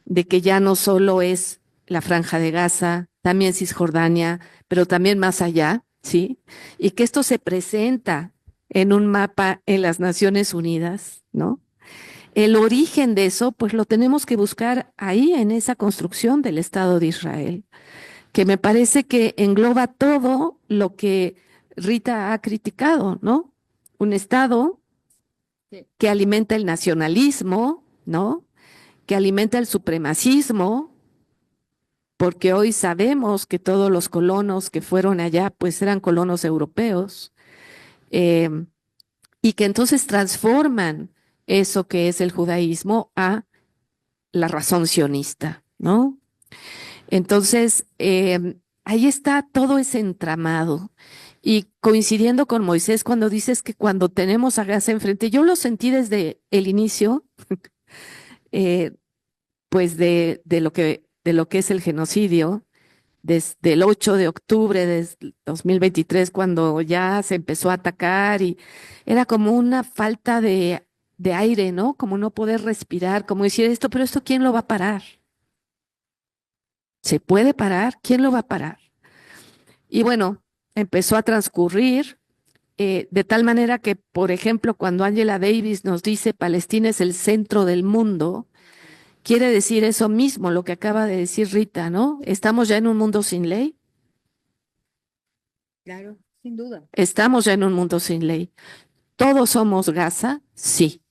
de que ya no solo es la Franja de Gaza, también Cisjordania, pero también más allá, ¿sí? Y que esto se presenta en un mapa en las Naciones Unidas, ¿no? El origen de eso, pues lo tenemos que buscar ahí en esa construcción del Estado de Israel, que me parece que engloba todo lo que Rita ha criticado, ¿no? Un Estado que alimenta el nacionalismo, ¿no? Que alimenta el supremacismo, porque hoy sabemos que todos los colonos que fueron allá, pues eran colonos europeos, eh, y que entonces transforman eso que es el judaísmo a la razón sionista, ¿no? Entonces, ahí está todo ese entramado. Y coincidiendo con Moisés, cuando dices que cuando tenemos a Gaza enfrente, yo lo sentí desde el inicio, eh, pues de lo que es el genocidio, desde el 8 de octubre de 2023, cuando ya se empezó a atacar y era como una falta de aire, ¿no? Como no poder respirar, como decir esto, pero esto, ¿quién lo va a parar? ¿Se puede parar? ¿Quién lo va a parar? Y bueno, empezó a transcurrir de tal manera que, por ejemplo, cuando Angela Davis nos dice Palestina es el centro del mundo, quiere decir eso mismo, lo que acaba de decir Rita, ¿no? ¿Estamos ya en un mundo sin ley? Claro, sin duda. Estamos ya en un mundo sin ley. ¿Todos somos Gaza? Sí,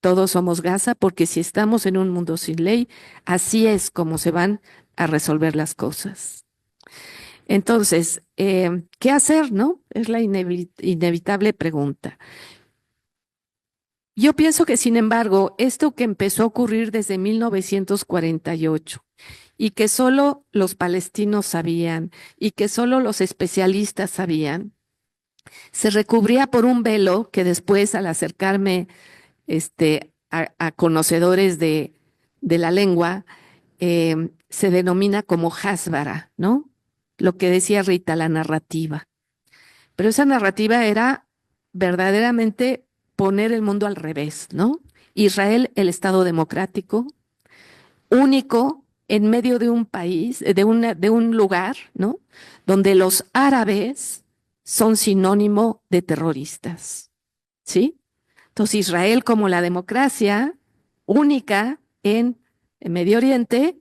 todos somos Gaza, porque si estamos en un mundo sin ley, así es como se van a resolver las cosas. Entonces, ¿qué hacer, no? Es la inevitable pregunta. Yo pienso que, sin embargo, esto que empezó a ocurrir desde 1948 y que solo los palestinos sabían y que solo los especialistas sabían, se recubría por un velo que después, al acercarme a conocedores de la lengua, se denomina como Hasbara, ¿no? Lo que decía Rita, la narrativa. Pero esa narrativa era verdaderamente poner el mundo al revés, ¿no? Israel, el Estado democrático, único en medio de un país, de un lugar, ¿no? Donde los árabes son sinónimo de terroristas, ¿sí? Entonces Israel como la democracia única en Medio Oriente,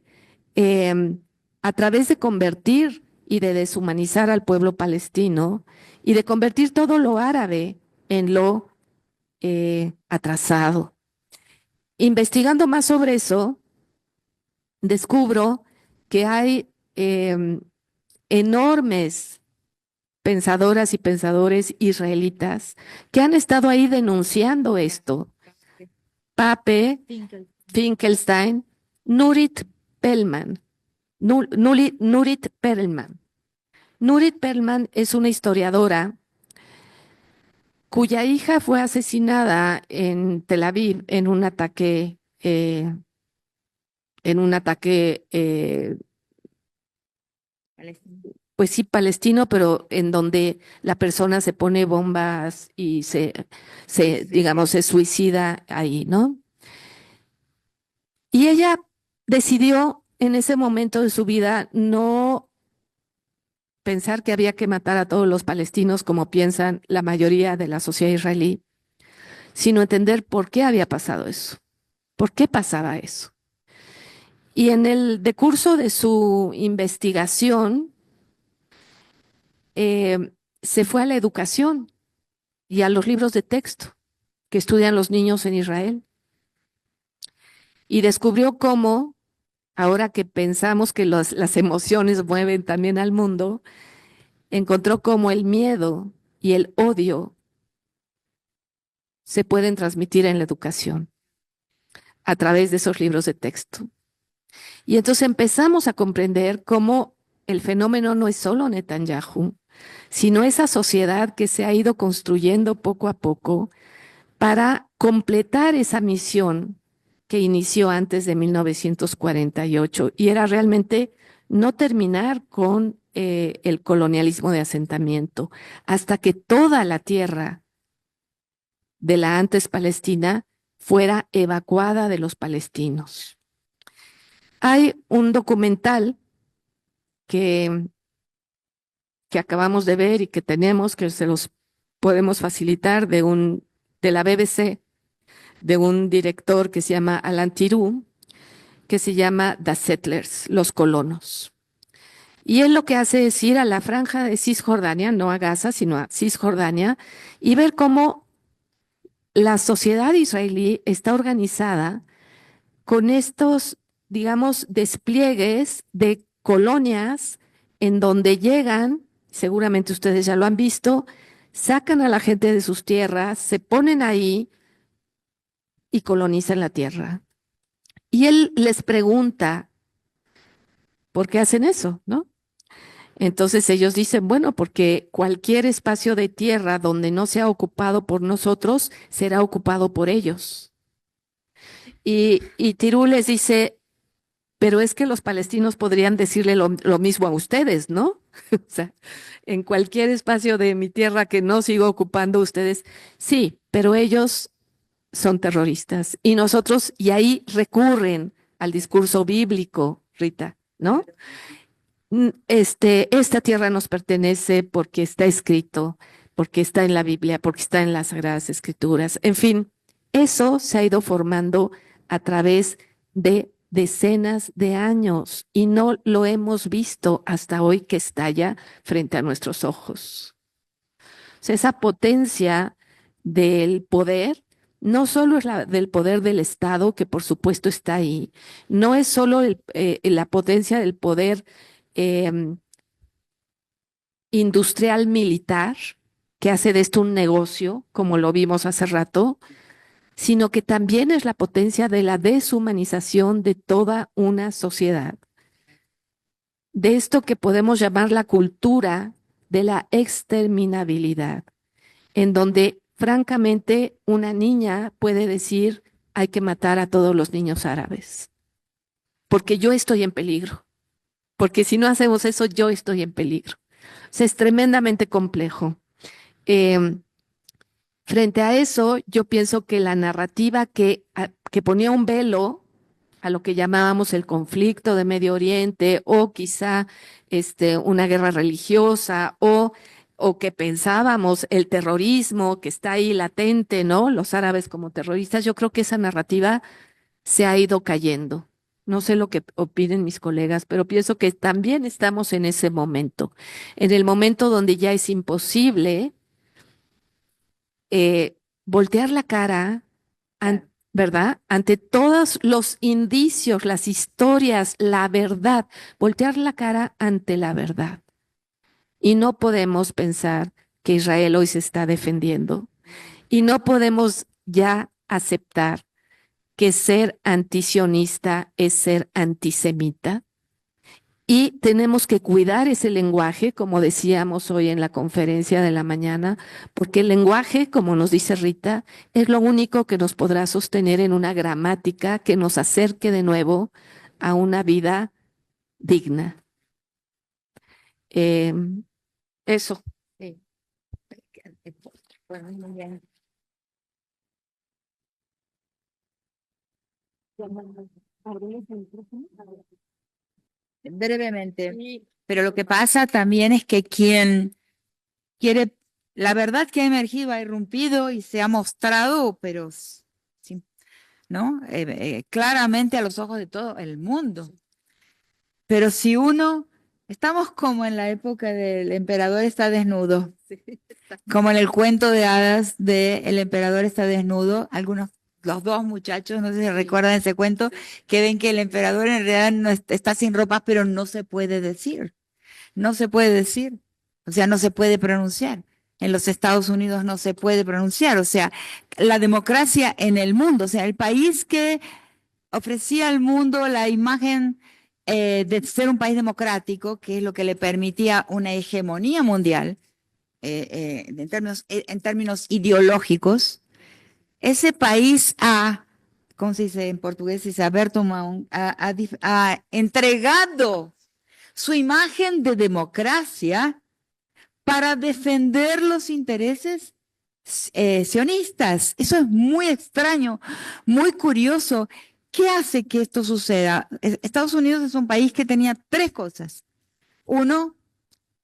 a través de convertir y de deshumanizar al pueblo palestino y de convertir todo lo árabe en lo atrasado. Investigando más sobre eso, descubro que hay enormes pensadoras y pensadores israelitas que han estado ahí denunciando esto. Pape, Finkelstein, Nurit Perlman. Nurit Perlman. Nurit Perlman es una historiadora cuya hija fue asesinada en Tel Aviv pues sí, palestino, pero en donde la persona se pone bombas y digamos, se suicida ahí, ¿no? Y ella decidió en ese momento de su vida no pensar que había que matar a todos los palestinos como piensan la mayoría de la sociedad israelí, sino entender por qué había pasado eso, por qué pasaba eso. Y en el decurso de su investigación, se fue a la educación y a los libros de texto que estudian los niños en Israel. Y descubrió cómo, ahora que pensamos que las emociones mueven también al mundo, encontró cómo el miedo y el odio se pueden transmitir en la educación a través de esos libros de texto. Y entonces empezamos a comprender cómo el fenómeno no es solo Netanyahu, sino esa sociedad que se ha ido construyendo poco a poco para completar esa misión que inició antes de 1948 y era realmente no terminar con el colonialismo de asentamiento hasta que toda la tierra de la antes Palestina fuera evacuada de los palestinos. Hay un documental que acabamos de ver y que tenemos, que se los podemos facilitar de la BBC, de un director que se llama Alan Tirou, que se llama The Settlers, los colonos. Y él lo que hace es ir a la franja de Cisjordania, no a Gaza, sino a Cisjordania, y ver cómo la sociedad israelí está organizada con estos, digamos, despliegues de colonias en donde llegan, seguramente ustedes ya lo han visto, sacan a la gente de sus tierras, se ponen ahí y colonizan la tierra. Y él les pregunta, ¿por qué hacen eso? ¿No? Entonces ellos dicen, bueno, porque cualquier espacio de tierra donde no sea ocupado por nosotros será ocupado por ellos. Y Tirú les dice, pero es que los palestinos podrían decirle lo mismo a ustedes, ¿no? O sea, en cualquier espacio de mi tierra que no siga ocupando ustedes, sí, pero ellos son terroristas. Y nosotros, y ahí recurren al discurso bíblico, Rita, ¿no? Esta tierra nos pertenece porque está escrito, porque está en la Biblia, porque está en las Sagradas Escrituras. En fin, eso se ha ido formando a través de decenas de años y no lo hemos visto hasta hoy que estalla frente a nuestros ojos. O sea, esa potencia del poder no solo es la del poder del Estado, que por supuesto está ahí, no es solo la potencia del poder industrial militar, que hace de esto un negocio, como lo vimos hace rato, sino que también es la potencia de la deshumanización de toda una sociedad. De esto que podemos llamar la cultura de la exterminabilidad, en donde francamente una niña puede decir hay que matar a todos los niños árabes, porque yo estoy en peligro, porque si no hacemos eso yo estoy en peligro. O sea, es tremendamente complejo. Frente a eso, yo pienso que la narrativa que ponía un velo a lo que llamábamos el conflicto de Medio Oriente o quizá una guerra religiosa o que pensábamos el terrorismo que está ahí latente, ¿no? Los árabes como terroristas, yo creo que esa narrativa se ha ido cayendo. No sé lo que opinen mis colegas, pero pienso que también estamos en ese momento, en el momento donde ya es imposible voltear la cara, ¿verdad? Ante todos los indicios, las historias, la verdad, voltear la cara ante la verdad. Y no podemos pensar que Israel hoy se está defendiendo. Y no podemos ya aceptar que ser antisionista es ser antisemita. Y tenemos que cuidar ese lenguaje, como decíamos hoy en la conferencia de la mañana, porque el lenguaje, como nos dice Rita, es lo único que nos podrá sostener en una gramática que nos acerque de nuevo a una vida digna. Eso. Brevemente, pero lo que pasa también es que quien quiere, la verdad que ha emergido, ha irrumpido y se ha mostrado, pero ¿no? Claramente a los ojos de todo el mundo. Pero si estamos como en la época del emperador está desnudo, como en el cuento de hadas de El emperador está desnudo, los dos muchachos, no sé si recuerdan ese cuento, que ven que el emperador en realidad no está sin ropa, pero no se puede decir. No se puede decir. O sea, no se puede pronunciar. En los Estados Unidos no se puede pronunciar. O sea, la democracia en el mundo, o sea, el país que ofrecía al mundo la imagen de ser un país democrático, que es lo que le permitía una hegemonía mundial en términos ideológicos, ese país ha, ¿cómo se dice en portugués? Se dice aberto mão, ha entregado su imagen de democracia para defender los intereses sionistas. Eso es muy extraño, muy curioso. ¿Qué hace que esto suceda? Estados Unidos es un país que tenía tres cosas. Uno,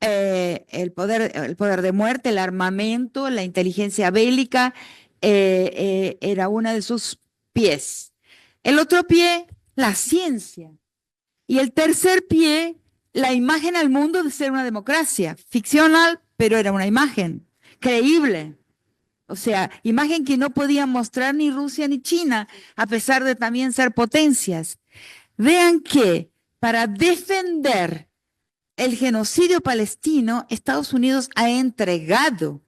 el poder de muerte, el armamento, la inteligencia bélica, era una de sus pies. El otro pie, la ciencia. Y el tercer pie, la imagen al mundo de ser una democracia. Ficcional, pero era una imagen creíble. O sea, imagen que no podían mostrar ni Rusia ni China, a pesar de también ser potencias. Vean que para defender el genocidio palestino, Estados Unidos ha entregado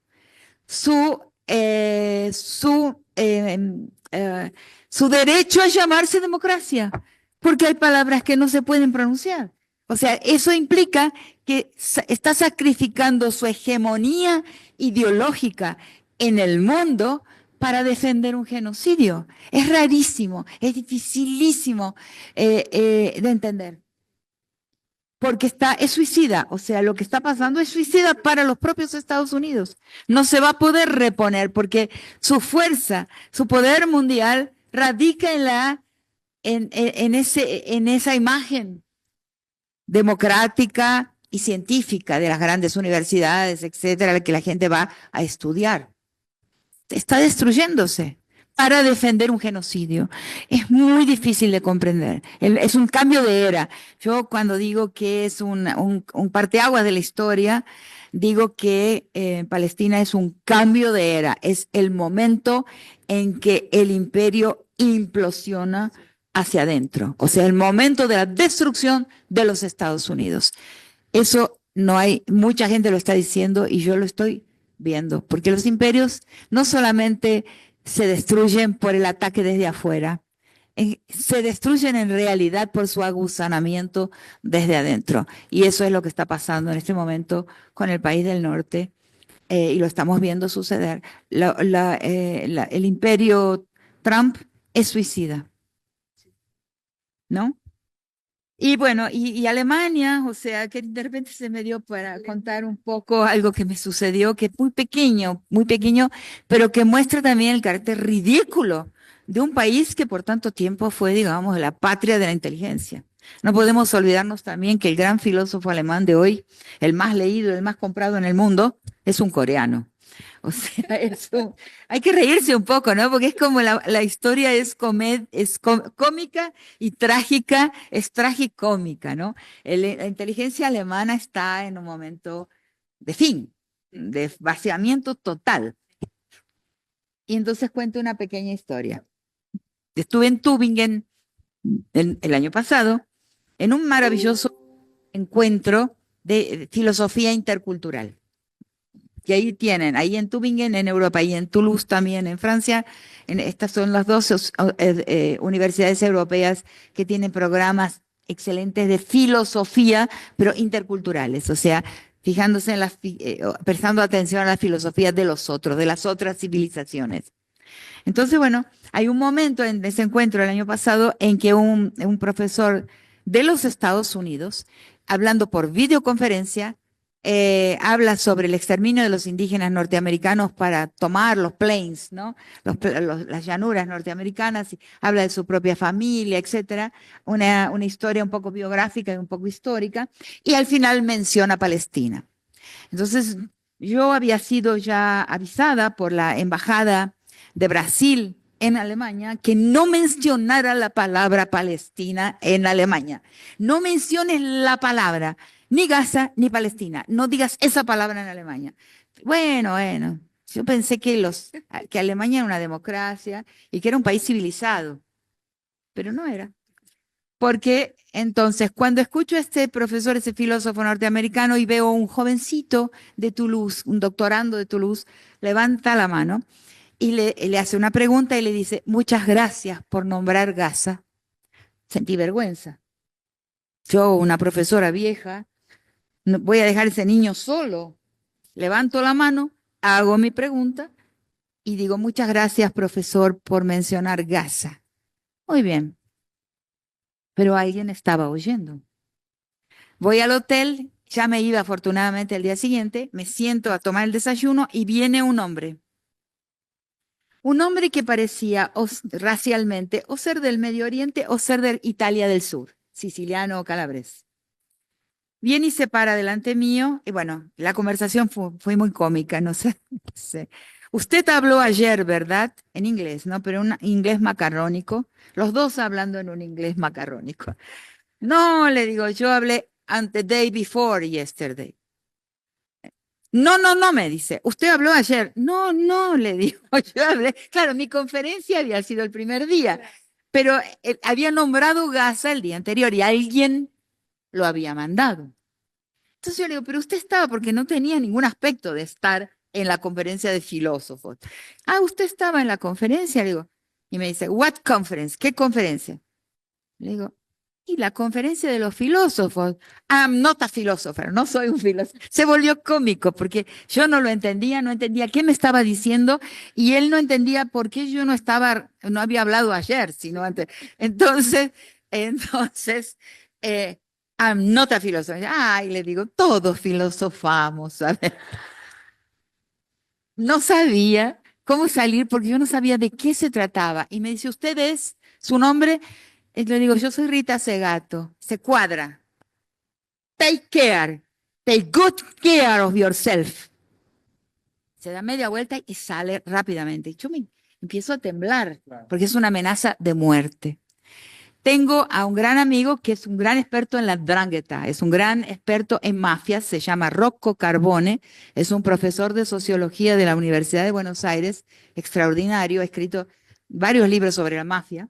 su derecho a llamarse democracia, porque hay palabras que no se pueden pronunciar. O sea, eso implica que está sacrificando su hegemonía ideológica en el mundo para defender un genocidio. Es rarísimo, es dificilísimo de entender. Porque es suicida, o sea, lo que está pasando es suicida para los propios Estados Unidos. No se va a poder reponer porque su fuerza, su poder mundial radica en esa imagen democrática y científica de las grandes universidades, etcétera, que la gente va a estudiar. Está destruyéndose para defender un genocidio. Es muy difícil de comprender. Es un cambio de era. Yo cuando digo que es un parteaguas de la historia, digo que Palestina es un cambio de era. Es el momento en que el imperio implosiona hacia adentro. O sea, el momento de la destrucción de los Estados Unidos. Eso no hay, mucha gente lo está diciendo y yo lo estoy viendo, porque los imperios no solamente se destruyen por el ataque desde afuera, se destruyen en realidad por su agusanamiento desde adentro. Y eso es lo que está pasando en este momento con el país del norte, y lo estamos viendo suceder. El imperio Trump es suicida, ¿no? Y bueno, y Alemania, o sea, que de repente se me dio para contar un poco algo que me sucedió, que es muy pequeño, pero que muestra también el carácter ridículo de un país que por tanto tiempo fue, digamos, la patria de la inteligencia. No podemos olvidarnos también que el gran filósofo alemán de hoy, el más leído, el más comprado en el mundo, es un coreano. O sea, hay que reírse un poco, ¿no? Porque es como la historia es cómica y trágica, es tragicómica, ¿no? La inteligencia alemana está en un momento de fin, de vaciamiento total. Y entonces cuento una pequeña historia. Estuve en Tübingen el año pasado en un maravilloso encuentro de filosofía intercultural. Que ahí tienen, ahí en Tübingen, en Europa, y en Toulouse también, en Francia. Estas son las dos universidades europeas que tienen programas excelentes de filosofía, pero interculturales, o sea, fijándose prestando atención a la filosofía de los otros, de las otras civilizaciones. Entonces, bueno, hay un momento en ese encuentro el año pasado en que un profesor de los Estados Unidos, hablando por videoconferencia, habla sobre el exterminio de los indígenas norteamericanos para tomar los plains, ¿no? Las llanuras norteamericanas, y habla de su propia familia, etcétera, una historia un poco biográfica y un poco histórica, y al final menciona Palestina. Entonces, yo había sido ya avisada por la embajada de Brasil en Alemania que no mencionara la palabra Palestina en Alemania. No menciones la palabra ni Gaza ni Palestina. No digas esa palabra en Alemania. Bueno, yo pensé que Alemania era una democracia y que era un país civilizado, pero no era. Porque entonces, cuando escucho a este profesor, ese filósofo norteamericano, y veo un jovencito de Toulouse, un doctorando de Toulouse, levanta la mano y le hace una pregunta y le dice: muchas gracias por nombrar Gaza. Sentí vergüenza. Yo, una profesora vieja, no voy a dejar a ese niño solo. Levanto la mano, hago mi pregunta y digo, muchas gracias, profesor, por mencionar Gaza. Muy bien, pero alguien estaba oyendo. Voy al hotel, ya me iba afortunadamente el día siguiente, me siento a tomar el desayuno y viene un hombre. Un hombre que parecía racialmente o ser del Medio Oriente o ser de Italia del Sur, siciliano o calabrés. Viene y se para delante mío, y bueno, la conversación fue muy cómica, no sé, no sé. Usted habló ayer, ¿verdad? En inglés, ¿no? Pero un inglés macarrónico. Los dos hablando en un inglés macarrónico. No, le digo, yo hablé the day before yesterday. No, no, no, me dice. Usted habló ayer. No, no, le digo, yo hablé. Claro, mi conferencia había sido el primer día, pero había nombrado Gaza el día anterior y alguien lo había mandado. Entonces yo le digo, pero usted estaba porque no tenía ningún aspecto de estar en la conferencia de filósofos. Ah, usted estaba en la conferencia, le digo. Y me dice, what conference? ¿Qué conferencia? Le digo, y la conferencia de los filósofos. I'm not a philosopher, no soy un filósofo. Se volvió cómico porque yo no lo entendía, no entendía qué me estaba diciendo y él no entendía por qué yo no había hablado ayer, sino antes. Entonces, I'm not a philosopher. Ay, le digo, todos filosofamos, ¿sabes? No sabía cómo salir porque yo no sabía de qué se trataba. Y me dice, ¿usted es su nombre? Y le digo, yo soy Rita Segato. Se cuadra. Take care. Take good care of yourself. Se da media vuelta y sale rápidamente. Yo me empiezo a temblar porque es una amenaza de muerte. Tengo a un gran amigo que es un gran experto en la 'ndrangheta, es un gran experto en mafias, se llama Rocco Carbone, es un profesor de sociología de la Universidad de Buenos Aires, extraordinario, ha escrito varios libros sobre la mafia.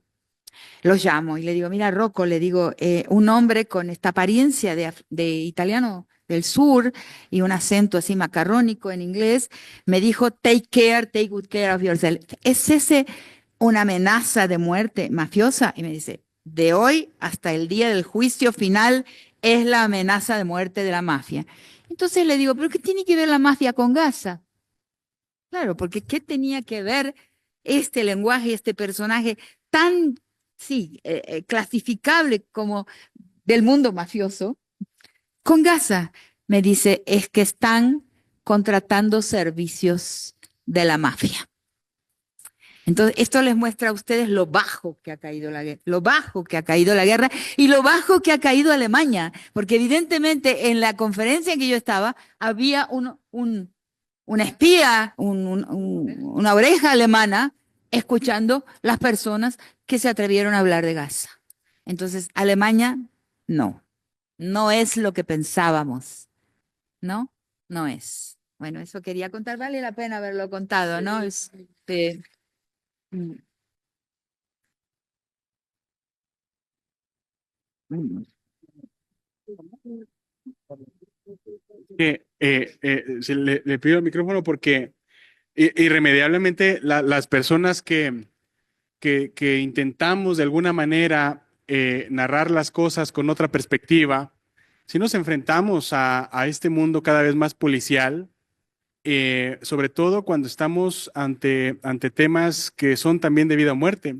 Lo llamo y le digo, mira, Rocco, le digo, un hombre con esta apariencia de italiano del sur y un acento así macarrónico en inglés, me dijo, take good care of yourself. ¿Es ese una amenaza de muerte mafiosa? Y me dice, de hoy hasta el día del juicio final es la amenaza de muerte de la mafia. Entonces le digo, ¿pero qué tiene que ver la mafia con Gaza? Claro, porque ¿qué tenía que ver este lenguaje, este personaje tan, sí, clasificable como del mundo mafioso con Gaza? Me dice, es que están contratando servicios de la mafia. Entonces, esto les muestra a ustedes lo bajo que ha caído la guerra, lo bajo que ha caído la guerra y lo bajo que ha caído Alemania, porque evidentemente en la conferencia en que yo estaba había una espía, una oreja alemana escuchando las personas que se atrevieron a hablar de Gaza. Entonces, Alemania, no es lo que pensábamos, ¿no? No es. Bueno, eso quería contar, vale la pena haberlo contado, ¿no? Mm. Sí, le pido el micrófono porque irremediablemente las personas que intentamos de alguna manera narrar las cosas con otra perspectiva, si nos enfrentamos a este mundo cada vez más policial, sobre todo cuando estamos ante temas que son también de vida o muerte.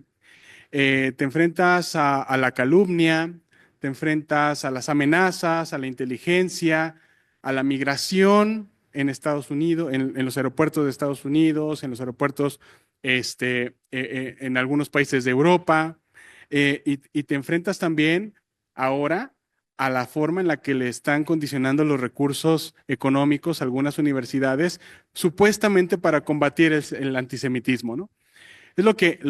Te enfrentas a la calumnia, te enfrentas a las amenazas, a la inteligencia, a la migración en Estados Unidos, en los aeropuertos de Estados Unidos, en los aeropuertos en algunos países de Europa, y te enfrentas también ahora a la forma en la que le están condicionando los recursos económicos a algunas universidades, supuestamente para combatir el antisemitismo, ¿no? Es lo que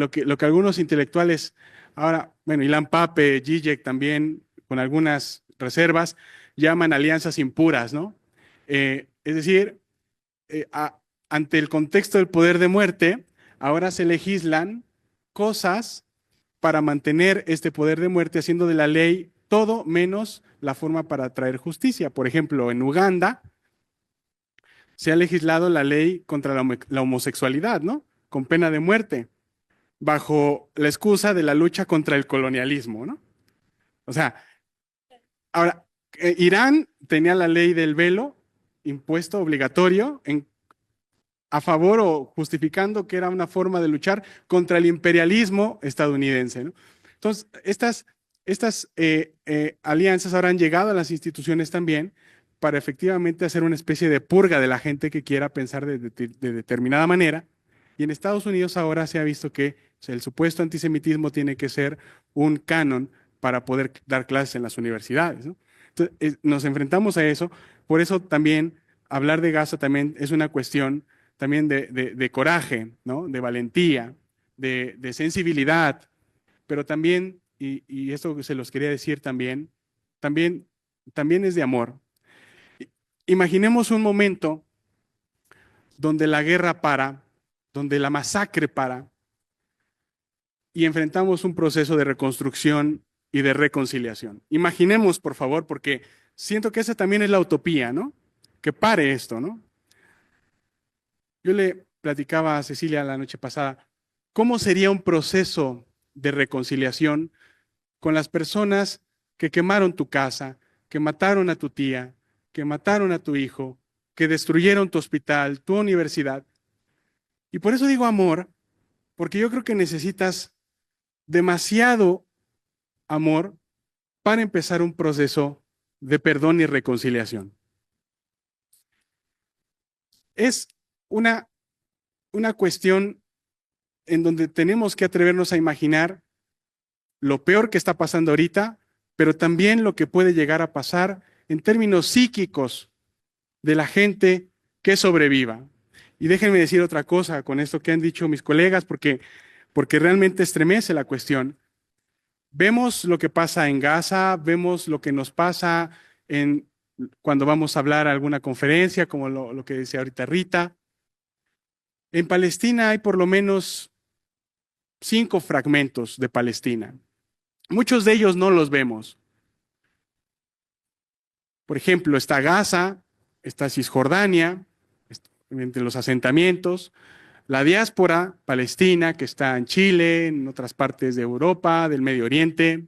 algunos intelectuales, ahora, bueno, Ilan Pape, Zizek también, con algunas reservas, llaman alianzas impuras, ¿no? Es decir, ante el contexto del poder de muerte, ahora se legislan cosas para mantener este poder de muerte, haciendo de la ley todo menos la forma para traer justicia. Por ejemplo, en Uganda se ha legislado la ley contra la homosexualidad, ¿no? Con pena de muerte, bajo la excusa de la lucha contra el colonialismo, ¿no? O sea, ahora, Irán tenía la ley del velo impuesto obligatorio a favor o justificando que era una forma de luchar contra el imperialismo estadounidense, ¿no? Entonces, estas alianzas ahora han llegado a las instituciones también para efectivamente hacer una especie de purga de la gente que quiera pensar de determinada manera. Y en Estados Unidos ahora se ha visto que el supuesto antisemitismo tiene que ser un canon para poder dar clases en las universidades, ¿no? Entonces, nos enfrentamos a eso. Por eso también hablar de Gaza también es una cuestión también de coraje, ¿no? De valentía, de sensibilidad, pero también, y esto se los quería decir también es de amor. Imaginemos un momento donde la guerra para, donde la masacre para, y enfrentamos un proceso de reconstrucción y de reconciliación. Imaginemos, por favor, porque siento que esa también es la utopía, ¿no? Que pare esto, ¿no? Yo le platicaba a Cecilia la noche pasada, ¿cómo sería un proceso de reconciliación con las personas que quemaron tu casa, que mataron a tu tía, que mataron a tu hijo, que destruyeron tu hospital, tu universidad? Y por eso digo amor, porque yo creo que necesitas demasiado amor para empezar un proceso de perdón y reconciliación. Es una cuestión en donde tenemos que atrevernos a imaginar lo peor que está pasando ahorita, pero también lo que puede llegar a pasar en términos psíquicos de la gente que sobreviva. Y déjenme decir otra cosa con esto que han dicho mis colegas, porque realmente estremece la cuestión. Vemos lo que pasa en Gaza, vemos lo que nos pasa cuando vamos a hablar a alguna conferencia, como lo que decía ahorita Rita. En Palestina hay por lo menos 5 fragmentos de Palestina. Muchos de ellos no los vemos. Por ejemplo, está Gaza, está Cisjordania, entre los asentamientos, la diáspora palestina que está en Chile, en otras partes de Europa, del Medio Oriente.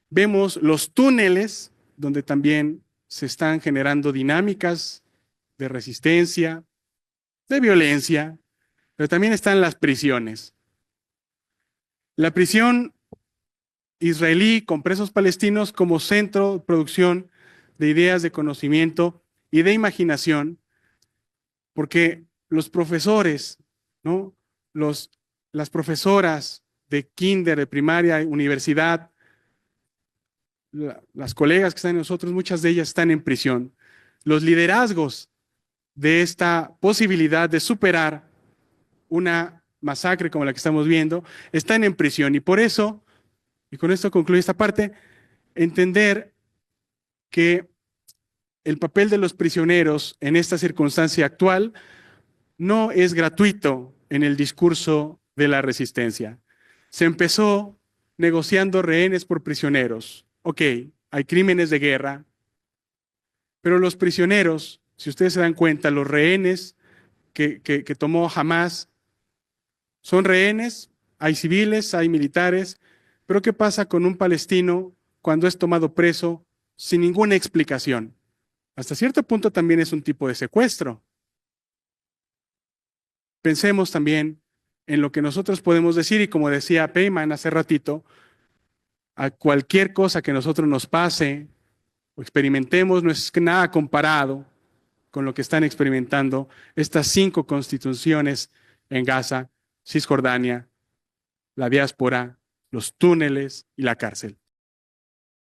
Vemos los túneles, donde también se están generando dinámicas de resistencia, de violencia, pero también están las prisiones. La prisión israelí con presos palestinos como centro de producción de ideas de conocimiento y de imaginación, porque los profesores, ¿no? Las profesoras de kinder, de primaria, universidad, las colegas que están en nosotros, muchas de ellas están en prisión. Los liderazgos de esta posibilidad de superar una masacre como la que estamos viendo están en prisión. Y por eso, y con esto concluyo esta parte, entender que el papel de los prisioneros en esta circunstancia actual no es gratuito en el discurso de la resistencia. Se empezó negociando rehenes por prisioneros. Ok, hay crímenes de guerra, pero los prisioneros, si ustedes se dan cuenta, los rehenes que tomó Hamás son rehenes, hay civiles, hay militares, pero ¿qué pasa con un palestino cuando es tomado preso sin ninguna explicación? Hasta cierto punto también es un tipo de secuestro. Pensemos también en lo que nosotros podemos decir, y como decía Peyman hace ratito, a cualquier cosa que a nosotros nos pase o experimentemos no es nada comparado con lo que están experimentando estas 5 constituciones en Gaza, Cisjordania, la diáspora, los túneles y la cárcel.